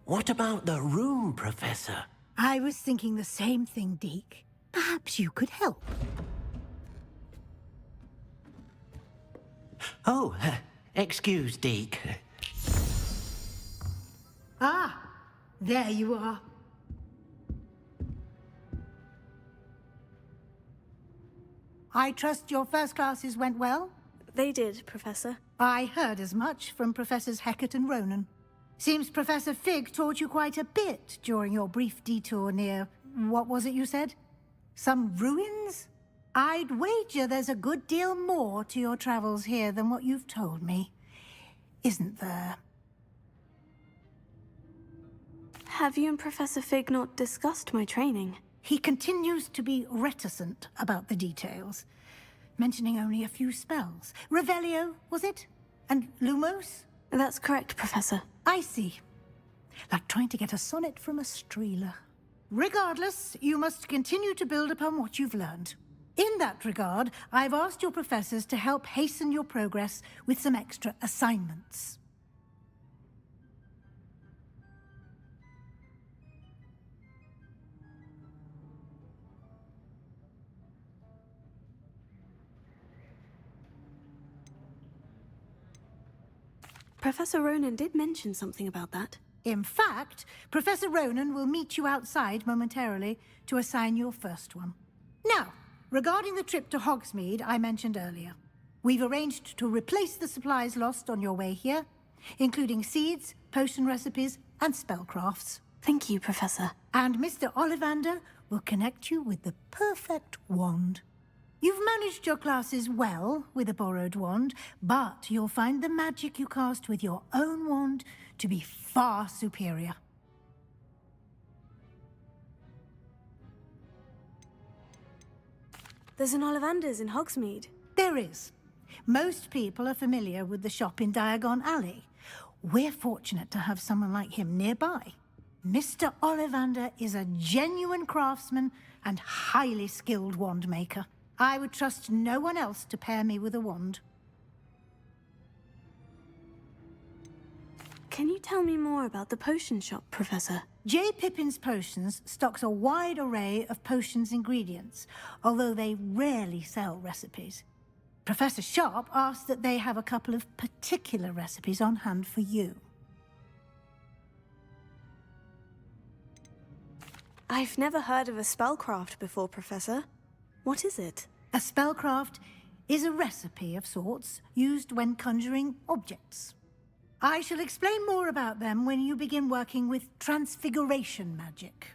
Speaker 2: What about the room, Professor?
Speaker 10: I was thinking the same thing, Deke. Perhaps you could help.
Speaker 2: Oh, excuse, Deke.
Speaker 10: Ah, there you are. I trust your first classes went well?
Speaker 3: They did, Professor.
Speaker 10: I heard as much from Professors Hecat and Ronan. Seems Professor Fig taught you quite a bit during your brief detour near... what was it you said? Some ruins? I'd wager there's a good deal more to your travels here than what you've told me. Isn't there?
Speaker 3: Have you and Professor Fig not discussed my training?
Speaker 10: He continues to be reticent about the details, mentioning only a few spells. Revelio, was it? And Lumos?
Speaker 3: That's correct, Professor.
Speaker 10: I see. Like trying to get a sonnet from a streeler. Regardless, you must continue to build upon what you've learned. In that regard, I've asked your professors to help hasten your progress with some extra assignments.
Speaker 3: Professor Ronan did mention something about that.
Speaker 10: In fact, Professor Ronan will meet you outside momentarily to assign your first one. Now, regarding the trip to Hogsmeade I mentioned earlier, we've arranged to replace the supplies lost on your way here, including seeds, potion recipes, and spellcrafts.
Speaker 3: Thank you, Professor.
Speaker 10: And Mr. Ollivander will connect you with the perfect wand. You've managed your classes well with a borrowed wand, but you'll find the magic you cast with your own wand to be far superior.
Speaker 3: There's an Ollivander's in Hogsmeade.
Speaker 10: There is. Most people are familiar with the shop in Diagon Alley. We're fortunate to have someone like him nearby. Mr. Ollivander is a genuine craftsman and highly skilled wand maker. I would trust no one else to pair me with a wand.
Speaker 3: Can you tell me more about the potion shop, Professor?
Speaker 10: J. Pippin's Potions stocks a wide array of potions ingredients, although they rarely sell recipes. Professor Sharp asked that they have a couple of particular recipes on hand for you.
Speaker 3: I've never heard of a spellcraft before, Professor. What is it?
Speaker 10: A spellcraft is a recipe of sorts used when conjuring objects. I shall explain more about them when you begin working with transfiguration magic.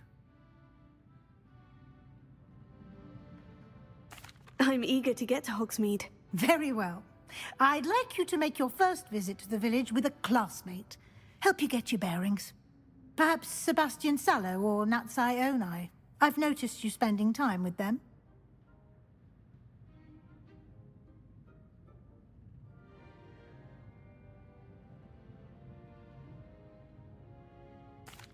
Speaker 3: I'm eager to get to Hogsmeade.
Speaker 10: Very well. I'd like you to make your first visit to the village with a classmate. Help you get your bearings. Perhaps Sebastian Sallow or Natsai Onai. I've noticed you spending time with them.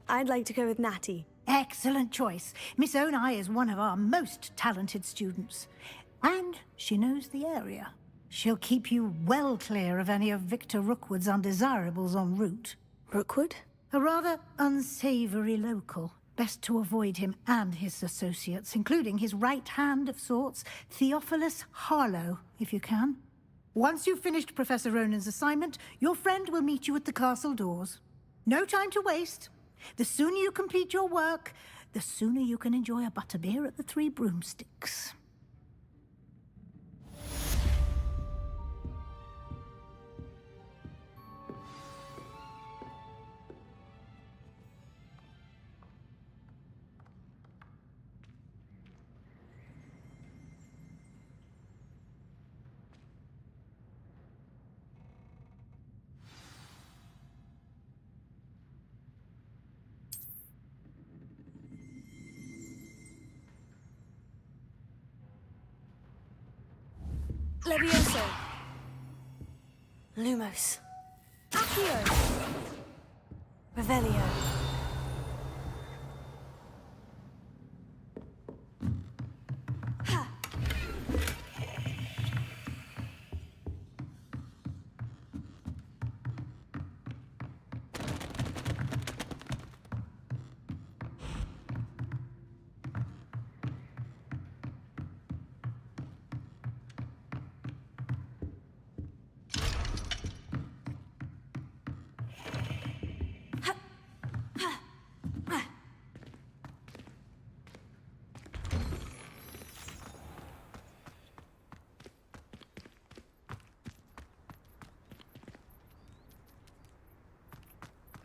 Speaker 3: I'd like to go with Natty.
Speaker 10: Excellent choice. Miss Onai is one of our most talented students. And she knows the area. She'll keep you well clear of any of Victor Rookwood's undesirables en route.
Speaker 3: Rookwood?
Speaker 10: A rather unsavory local. Best to avoid him and his associates, including his right hand of sorts, Theophilus Harlow, if you can. Once you've finished Professor Ronan's assignment, your friend will meet you at the castle doors. No time to waste. The sooner you complete your work, the sooner you can enjoy a butterbeer at the Three Broomsticks.
Speaker 3: Levioso. Lumos. Accio. Revelio.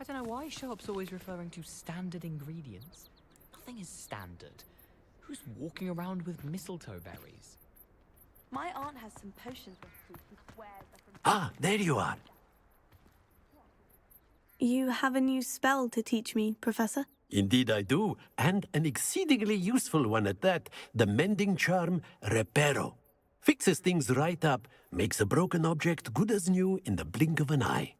Speaker 19: I don't know why Sharp's always referring to standard ingredients. Nothing is standard. Who's walking around with mistletoe berries?
Speaker 3: My aunt has some potions recipes and swears are from...
Speaker 15: Ah, there you are.
Speaker 3: You have a new spell to teach me, Professor?
Speaker 15: Indeed I do, and an exceedingly useful one at that, the mending charm Reparo. Fixes things right up, makes a broken object good as new in the blink of an eye.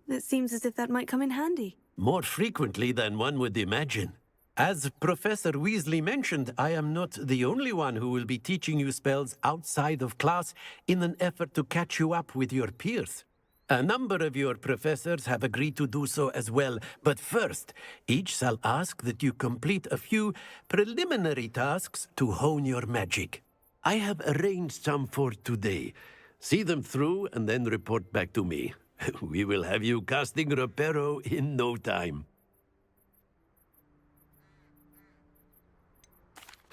Speaker 3: It seems as if that might come in handy.
Speaker 15: More frequently than one would imagine. As Professor Weasley mentioned, I am not the only one who will be teaching you spells outside of class in an effort to catch you up with your peers. A number of your professors have agreed to do so as well, but first, each shall ask that you complete a few preliminary tasks to hone your magic. I have arranged some for today. See them through and then report back to me. We will have you casting Reparo in no time.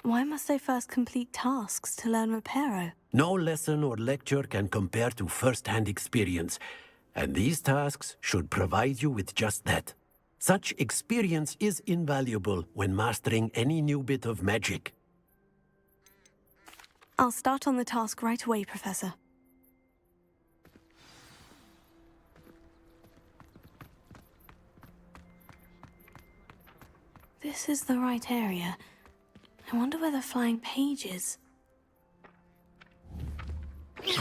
Speaker 3: Why must I first complete tasks to learn Reparo?
Speaker 15: No lesson or lecture can compare to first-hand experience, and these tasks should provide you with just that. Such experience is invaluable when mastering any new bit of magic.
Speaker 3: I'll start on the task right away, Professor. This is the right area. I wonder where the flying page is. Here.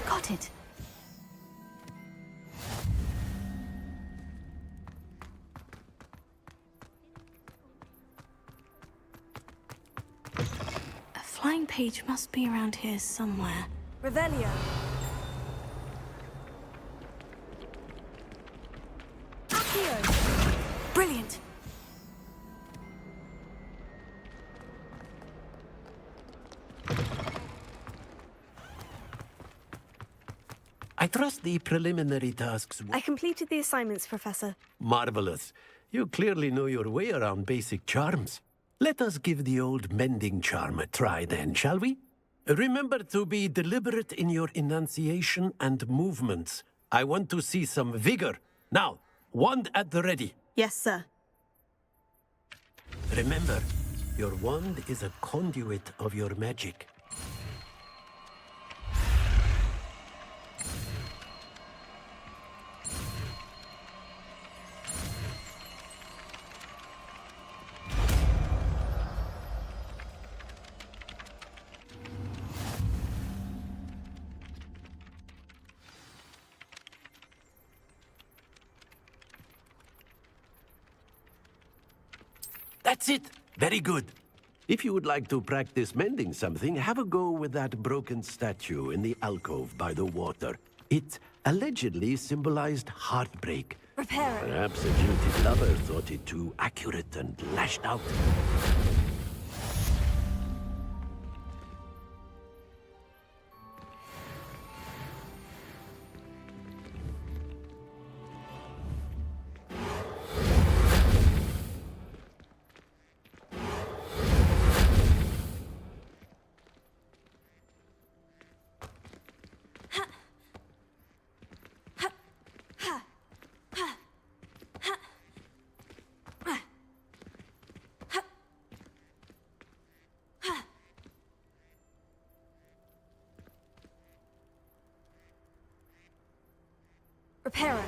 Speaker 3: Got it. A flying page must be around here somewhere. Revelio. Accio. Brilliant.
Speaker 15: I trust the preliminary tasks.
Speaker 3: I completed the assignments, Professor.
Speaker 15: Marvelous. You clearly know your way around basic charms. Let us give the old mending charm a try then, shall we? Remember to be deliberate in your enunciation and movements. I want to see some vigor. Now, wand at the ready.
Speaker 3: Yes, sir.
Speaker 15: Remember, your wand is a conduit of your magic. That's it. Very good. If you would like to practice mending something, have a go with that broken statue in the alcove by the water. It allegedly symbolized heartbreak.
Speaker 3: Repair it.
Speaker 15: Perhaps a jilted lover thought it too accurate and lashed out.
Speaker 3: Reparo.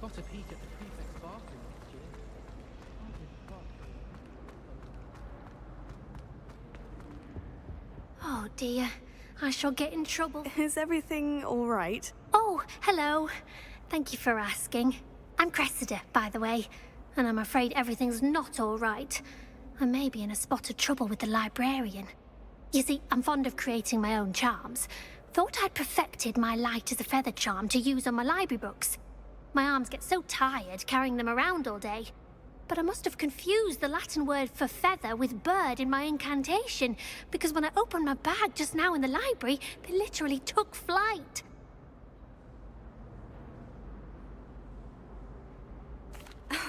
Speaker 12: Got a peek at the prefect's bathroom last year.
Speaker 5: Oh dear, I shall get in trouble.
Speaker 3: Is everything all right?
Speaker 5: Oh, hello. Thank you for asking. I'm Cressida, by the way, and I'm afraid everything's not all right. I may be in a spot of trouble with the librarian. You see, I'm fond of creating my own charms. Thought I'd perfected my light as a feather charm to use on my library books. My arms get so tired carrying them around all day. But I must have confused the Latin word for feather with bird in my incantation, because when I opened my bag just now in the library, they literally took flight.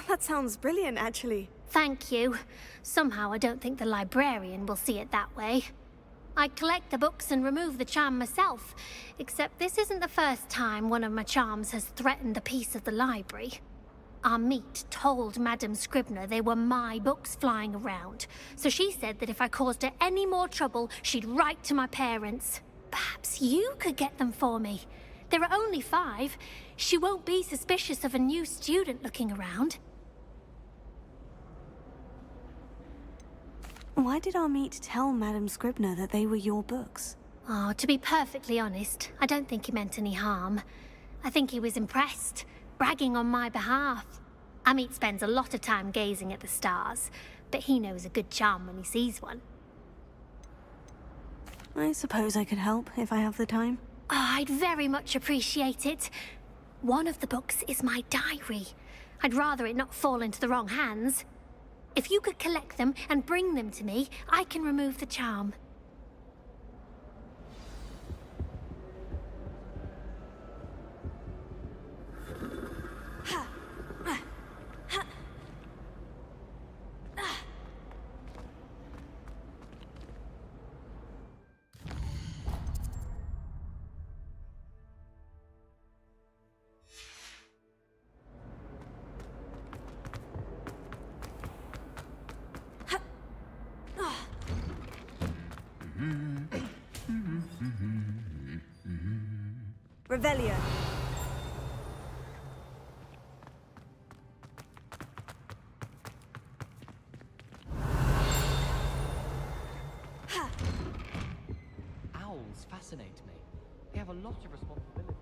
Speaker 3: That sounds brilliant, actually.
Speaker 5: Thank you. Somehow I don't think the librarian will see it that way. I collect the books and remove the charm myself, except this isn't the first time one of my charms has threatened the peace of the library. Our meet told Madame Scribner they were my books flying around, so she said that if I caused her any more trouble, she'd write to my parents. Perhaps you could get them for me. There are only 5. She won't be suspicious of a new student looking around.
Speaker 3: Why did our meet tell Madame Scribner that they were your books?
Speaker 5: Oh, to be perfectly honest, I don't think he meant any harm. I think he was impressed, bragging on my behalf. Amit spends a lot of time gazing at the stars, but he knows a good charm when he sees one.
Speaker 3: I suppose I could help if I have the time.
Speaker 5: Oh, I'd very much appreciate it. One of the books is my diary. I'd rather it not fall into the wrong hands. If you could collect them and bring them to me, I can remove the charm.
Speaker 3: Revelio.
Speaker 19: Owls fascinate me. They have a lot of responsibility.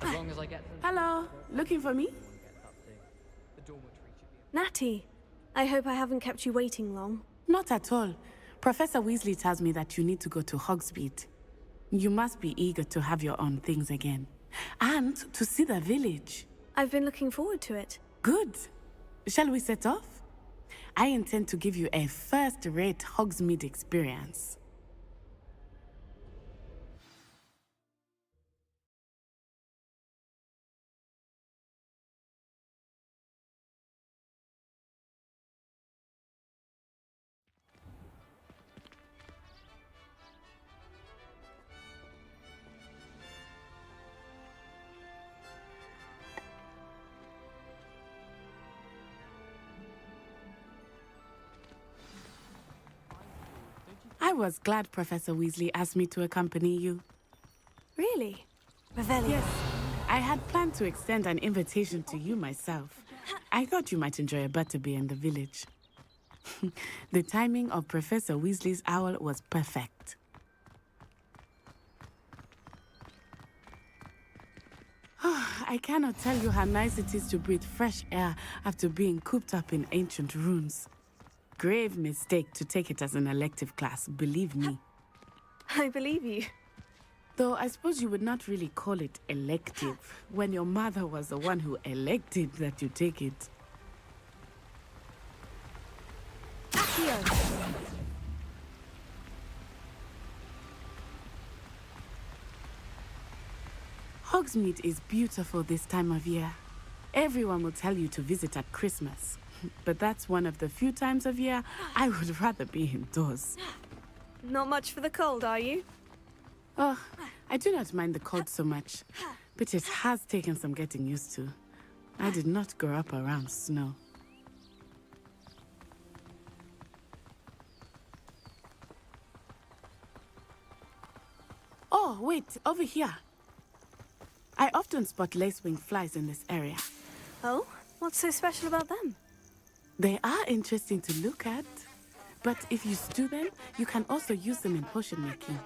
Speaker 19: As long as I get them.
Speaker 14: Hello, looking for me?
Speaker 3: Natty, I hope I haven't kept you waiting long.
Speaker 14: Not at all. Professor Weasley tells me that you need to go to Hogsmeade. You must be eager to have your own things again. And to see the village.
Speaker 3: I've been looking forward to it.
Speaker 14: Good. Shall we set off? I intend to give you a first-rate Hogsmeade experience. I was glad Professor Weasley asked me to accompany you.
Speaker 3: Really? Revelio?
Speaker 14: Yes. I had planned to extend an invitation to you myself. I thought you might enjoy a butterbeer in the village. The timing of Professor Weasley's owl was perfect. I cannot tell you how nice it is to breathe fresh air after being cooped up in ancient ruins. Grave mistake to take it as an elective class, believe me.
Speaker 3: I believe you.
Speaker 14: Though I suppose you would not really call it elective when your mother was the one who elected that you take it.
Speaker 3: Accio!
Speaker 14: Hogsmeade is beautiful this time of year. Everyone will tell you to visit at Christmas. But that's one of the few times of year I would rather be indoors.
Speaker 3: Not much for the cold, are you?
Speaker 14: Oh, I do not mind the cold so much, but it has taken some getting used to. I did not grow up around snow. Oh, wait, over here. I often spot lacewing flies in this area.
Speaker 3: Oh? What's so special about them?
Speaker 14: They are interesting to look at, but if you stew them, you can also use them in potion making.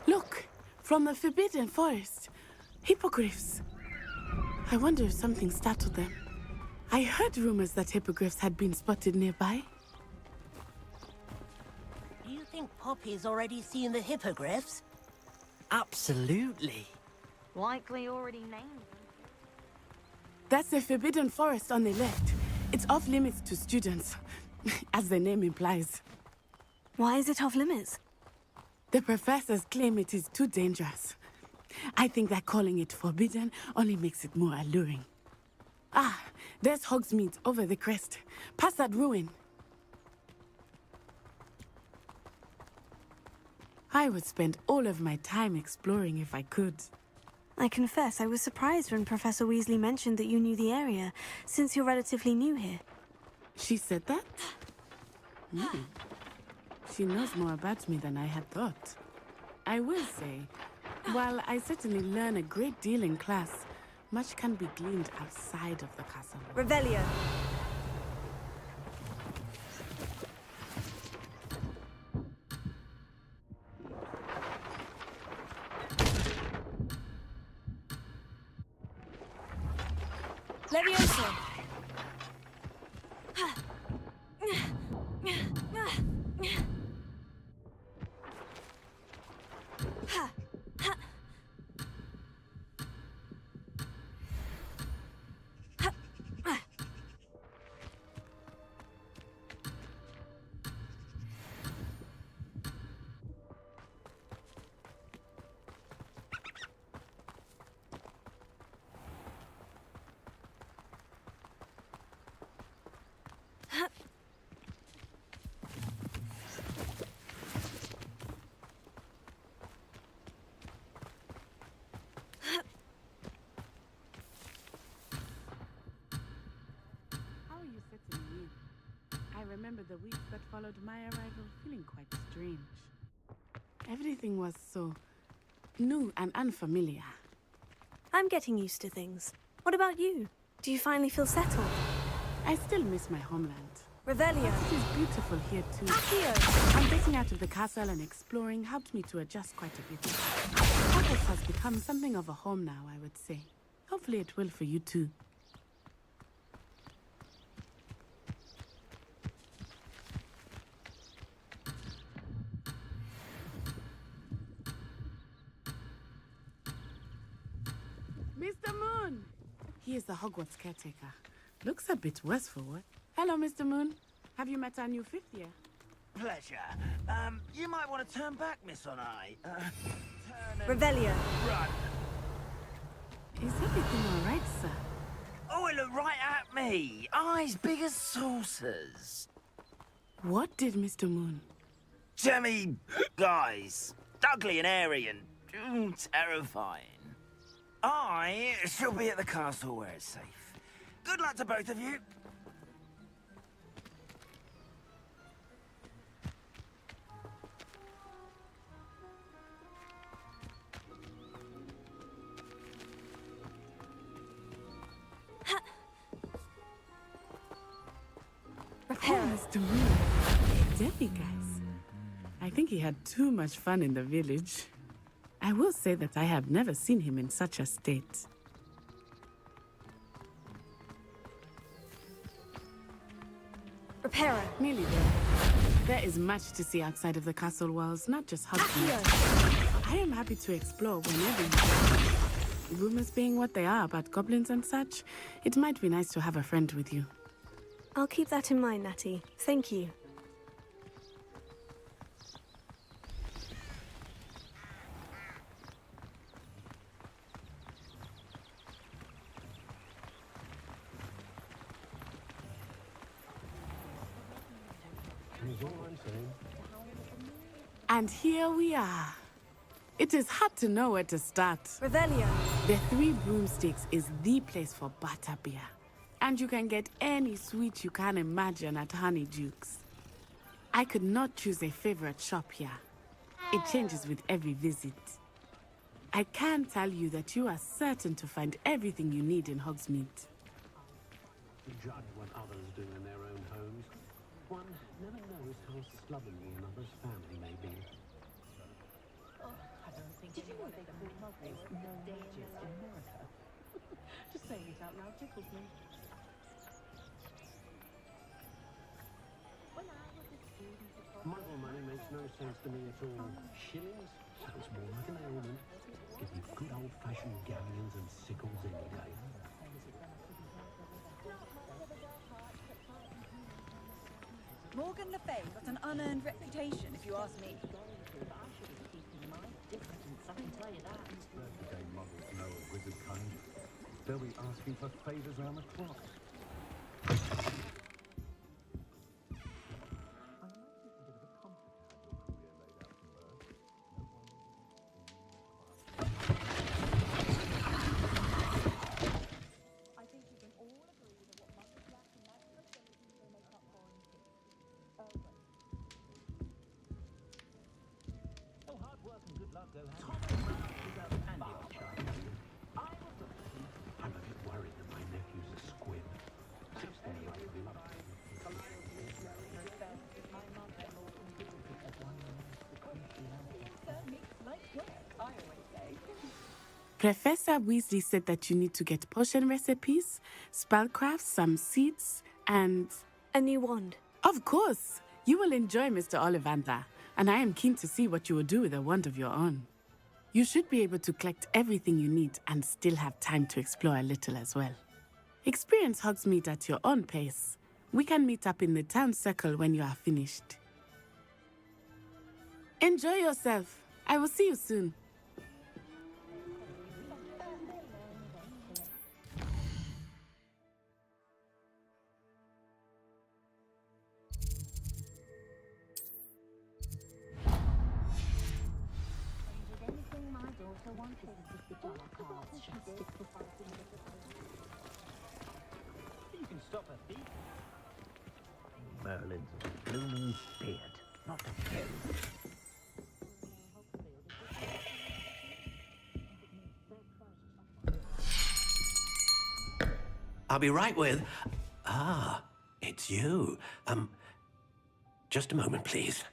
Speaker 14: Look, from the Forbidden Forest, hippogriffs. I wonder if something startled them. I heard rumors that hippogriffs had been spotted nearby.
Speaker 2: Do you think Poppy's already seen the hippogriffs?
Speaker 16: Absolutely.
Speaker 7: Likely already named them.
Speaker 14: That's the forbidden forest on the left. It's off limits to students, as the name implies.
Speaker 3: Why is it off limits?
Speaker 14: The professors claim it is too dangerous. I think that calling it forbidden only makes it more alluring. Ah, there's Hogsmeade over the crest. Past that ruin. I would spend all of my time exploring if I could.
Speaker 3: I confess I was surprised when Professor Weasley mentioned that you knew the area, since you're relatively new here.
Speaker 14: She said that? She knows more about me than I had thought. I will say, while I certainly learn a great deal in class, much can be gleaned outside of the castle.
Speaker 3: Revelio. Levioso.
Speaker 14: I remember the weeks that followed my arrival feeling quite strange. Everything was so new and unfamiliar.
Speaker 3: I'm getting used to things. What about you? Do you finally feel settled?
Speaker 14: I still miss my homeland.
Speaker 3: Revelio.
Speaker 14: It is beautiful here too.
Speaker 3: Accio.
Speaker 14: And getting out of the castle and exploring helped me to adjust quite a bit. Hogwarts has become something of a home now, I would say. Hopefully it will for you too. Mr. Moon! He is the Hogwarts caretaker. Looks a bit worse for what. Hello, Mr. Moon. Have you met our new fifth year?
Speaker 17: Pleasure. You might want to turn back, Miss Onai.
Speaker 3: Revelio.
Speaker 17: Run.
Speaker 14: Is everything all right, sir?
Speaker 17: Oh, it looked right at me. Eyes big as saucers.
Speaker 14: What did Mr. Moon?
Speaker 17: Jemmy guys. Ugly and airy and terrifying. I shall be at the castle where it's safe. Good luck to both of you.
Speaker 14: Oh, Mr. Moon. Demi, guys. I think he had too much fun in the village. I will say that I have never seen him in such a state.
Speaker 3: Reparo.
Speaker 14: Nearly there. There is much to see outside of the castle walls, not just Hogwarts. I am happy to explore whenever you can. Rumors being what they are about goblins and such, it might be nice to have a friend with you.
Speaker 3: I'll keep that in mind, Natty. Thank you.
Speaker 14: And here we are. It is hard to know where to start.
Speaker 3: Revelio.
Speaker 14: The Three Broomsticks is the place for butterbeer. And you can get any sweet you can imagine at Honeyduke's. I could not choose a favorite shop here. It changes with every visit. I can tell you that you are certain to find everything you need in Hogsmeade.
Speaker 20: Judge what others do in their own homes. One never knows how slovenly another's family may be.
Speaker 21: Did you know they call muggles no wages in America? Just saying it out loud tickles me.
Speaker 20: Muggle money makes no sense to me at all. Shillings? Sounds more like an ailment. Give me good old-fashioned galleons and sickles any day.
Speaker 8: Morgan Le Fay got an unearned reputation, if you ask me.
Speaker 20: Day models know a wizard kind. They'll be asking for favors round the clock. I'm a bit worried that my nephew's a squib.
Speaker 14: Professor Weasley said that you need to get potion recipes, spellcrafts, some seeds, and...
Speaker 3: a new wand.
Speaker 14: Of course! You will enjoy Mr. Ollivander, and I am keen to see what you will do with a wand of your own. You should be able to collect everything you need and still have time to explore a little as well. Experience Hogsmeade at your own pace. We can meet up in the town circle when you are finished. Enjoy yourself. I will see you soon.
Speaker 17: You can stop a thief. Merlin's a blooming beard, not a few.
Speaker 15: I'll be right with... Ah, it's you. Just a moment, please.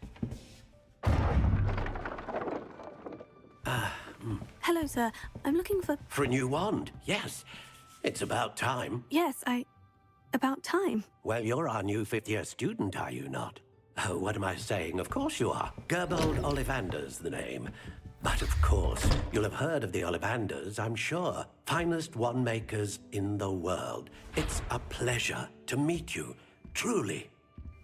Speaker 3: Hello, sir. I'm looking for...
Speaker 15: For a new wand, yes. It's about time.
Speaker 3: Yes, about time.
Speaker 15: Well, you're our new fifth-year student, are you not? Oh, what am I saying? Of course you are. Gerbold Ollivander's the name. But of course, you'll have heard of the Ollivanders, I'm sure. Finest wand makers in the world. It's a pleasure to meet you, truly.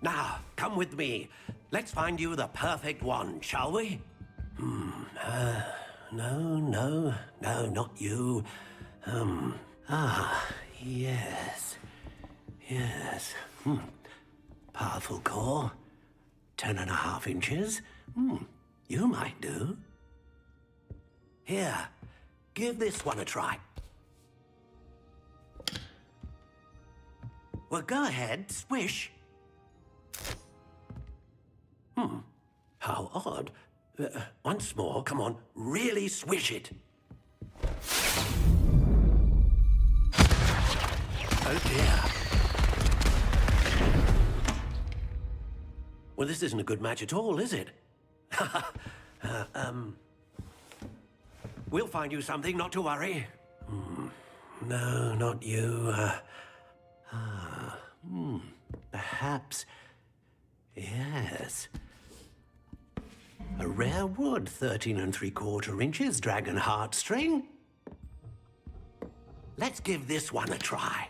Speaker 15: Now, come with me. Let's find you the perfect wand, shall we? No, not you. Yes. Powerful core. 10.5 inches. You might do. Here, give this one a try. Well, go ahead, swish. How odd. Once more, come on, really swish it. Oh dear. Well, this isn't a good match at all, is it? We'll find you something, not to worry. No, not you. Perhaps. Yes. A rare wood, 13 3/4 inches, dragon heartstring. Let's give this one a try.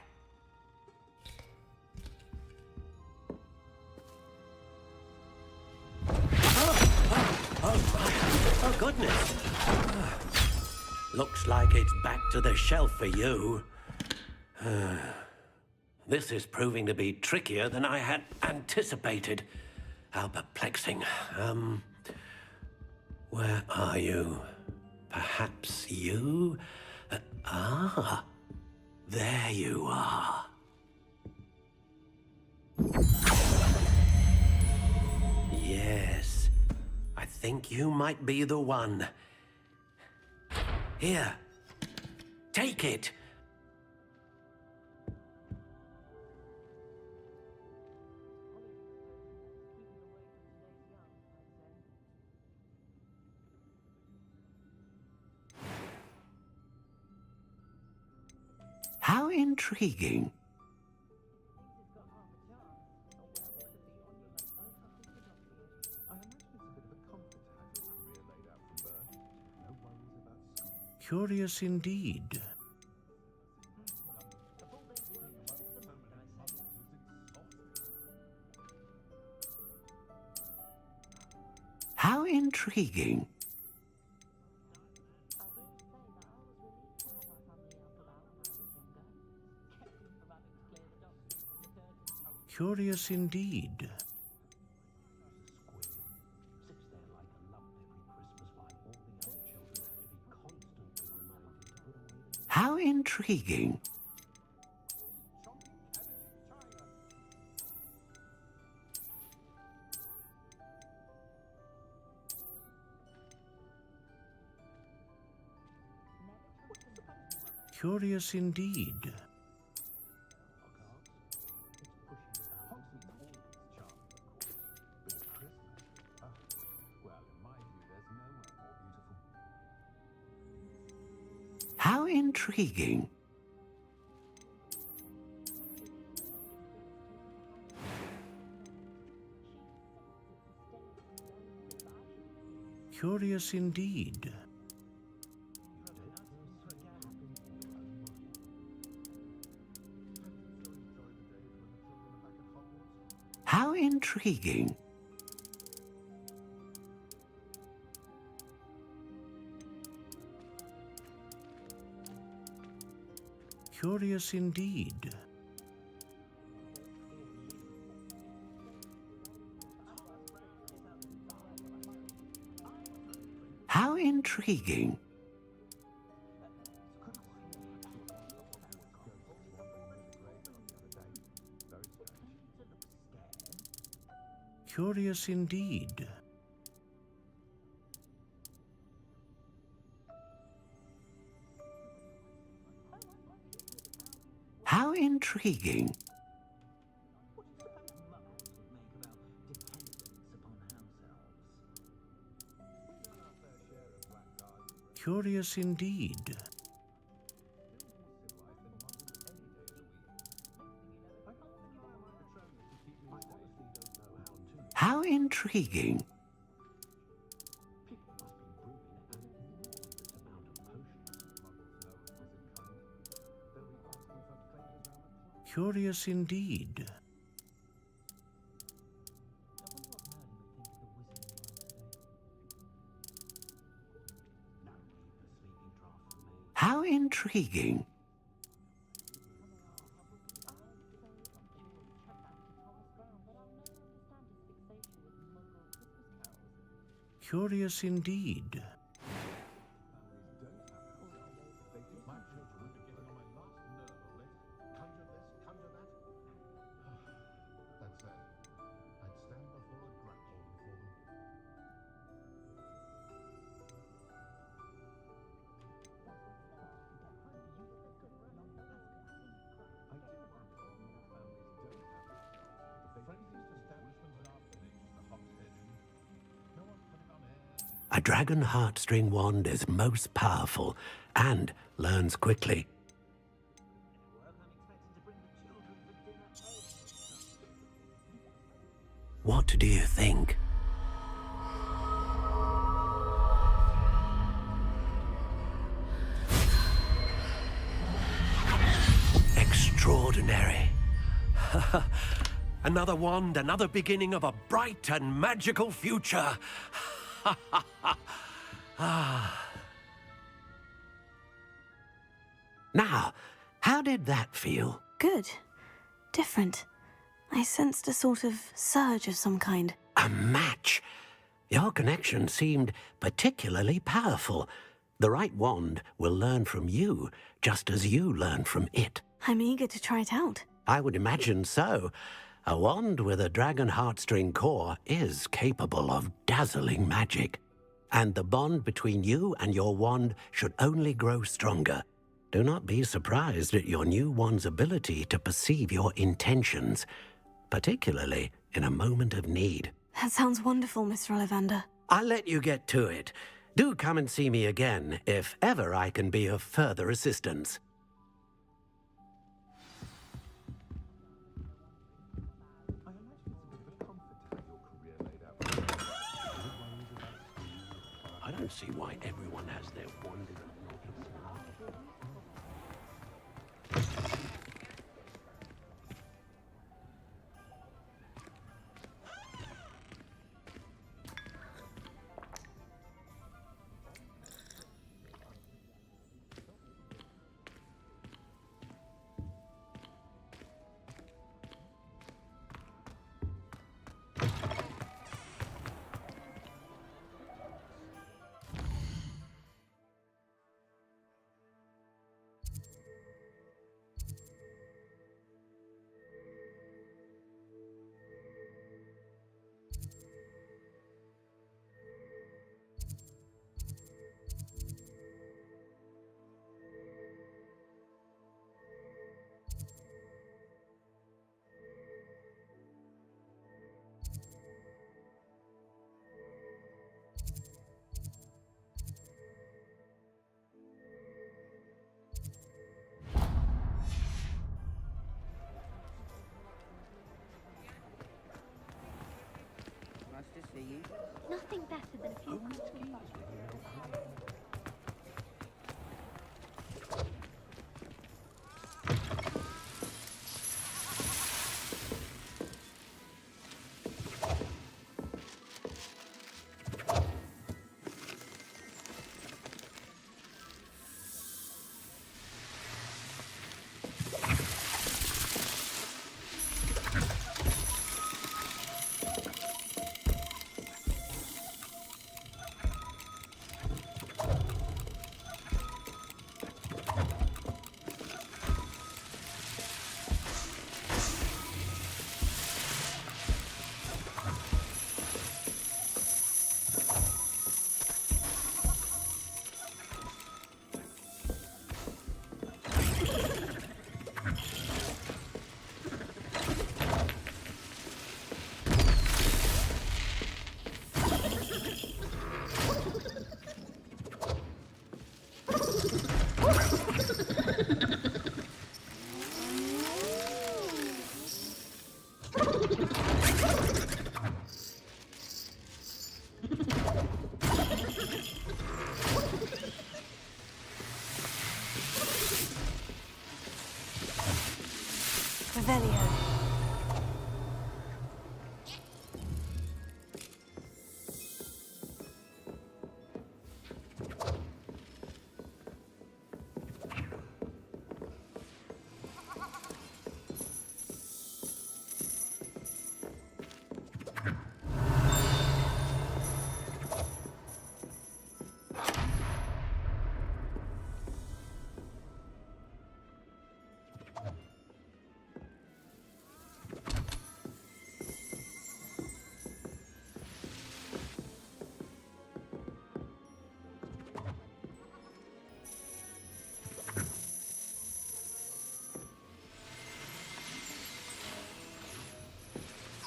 Speaker 15: Oh, goodness. Looks like it's back to the shelf for you. This is proving to be trickier than I had anticipated. How perplexing. Where are you? Perhaps you? There you are. Yes, I think you might be the one. Here, take it. How intriguing. Curious indeed. intriguing. Curious indeed. How intriguing. Curious indeed. How intriguing. Curious indeed. How intriguing. Curious indeed. How intriguing. Curious indeed. How intriguing. Curious indeed. How intriguing. Curious indeed. How intriguing. Curious indeed. A dragon heartstring wand is most powerful and learns quickly. What do you think? Extraordinary. Another wand, another beginning of a bright and magical future. Now, how did that feel?
Speaker 3: Good. Different. I sensed a sort of surge of some kind.
Speaker 15: A match? Your connection seemed particularly powerful. The right wand will learn from you, just as you learn from it.
Speaker 3: I'm eager to try it out.
Speaker 15: I would imagine so. A wand with a dragon heartstring core is capable of dazzling magic. And the bond between you and your wand should only grow stronger. Do not be surprised at your new wand's ability to perceive your intentions, particularly in a moment of need.
Speaker 3: That sounds wonderful, Mr. Ollivander.
Speaker 15: I'll let you get to it. Do come and see me again if ever I can be of further assistance. I don't see why everyone has their wand.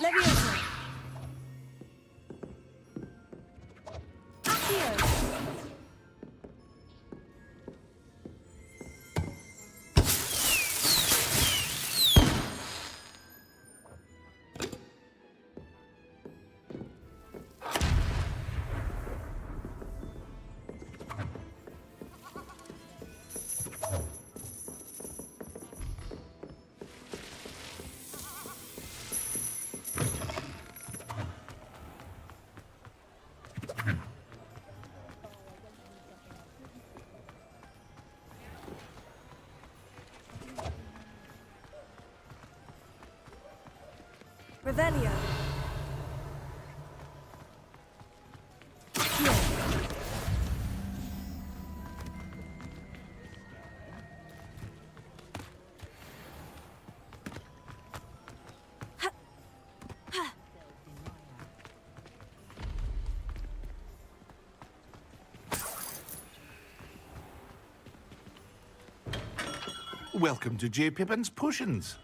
Speaker 3: Leviosa! Accio! Revelio.
Speaker 13: Welcome to J. Pippin's Potions.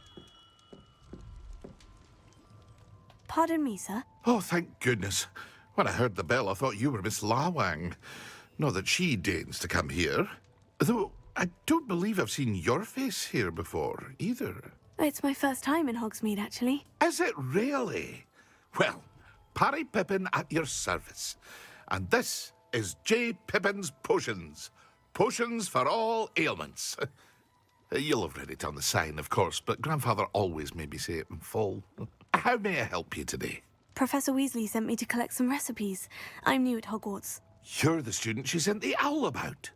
Speaker 3: Pardon me, sir.
Speaker 13: Oh, thank goodness. When I heard the bell, I thought you were Miss Lawang. Not that she deigns to come here. Though I don't believe I've seen your face here before, either.
Speaker 3: It's my first time in Hogsmeade, actually.
Speaker 13: Is it really? Well, Parry Pippin at your service. And this is J. Pippin's Potions. Potions for all ailments. You'll have read it on the sign, of course, but Grandfather always made me say it in full. How may I help you today?
Speaker 3: Professor Weasley sent me to collect some recipes. I'm new at Hogwarts.
Speaker 13: You're the student she sent the owl about.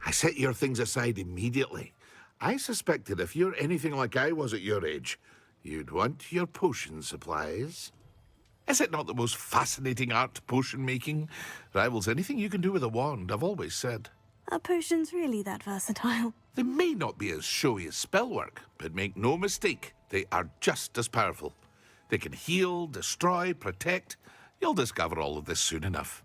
Speaker 13: I set your things aside immediately. I suspected if you're anything like I was at your age, you'd want your potion supplies. Is it not the most fascinating art, potion making? Rivals anything you can do with a wand, I've always said.
Speaker 3: Are potions really that versatile?
Speaker 13: They may not be as showy as spellwork, but make no mistake, they are just as powerful. They can heal, destroy, protect. You'll discover all of this soon enough.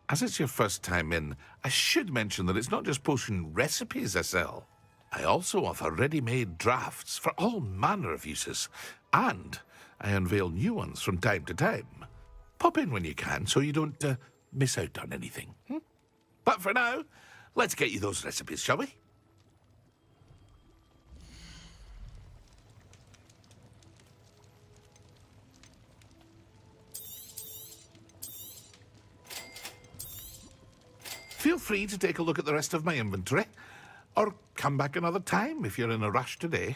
Speaker 13: As it's your first time in, I should mention that it's not just potion recipes I sell. I also offer ready-made drafts for all manner of uses, and I unveil new ones from time to time. Pop in when you can so you don't miss out on anything. But for now, let's get you those recipes, shall we? Feel free to take a look at the rest of my inventory, or come back another time if you're in a rush today.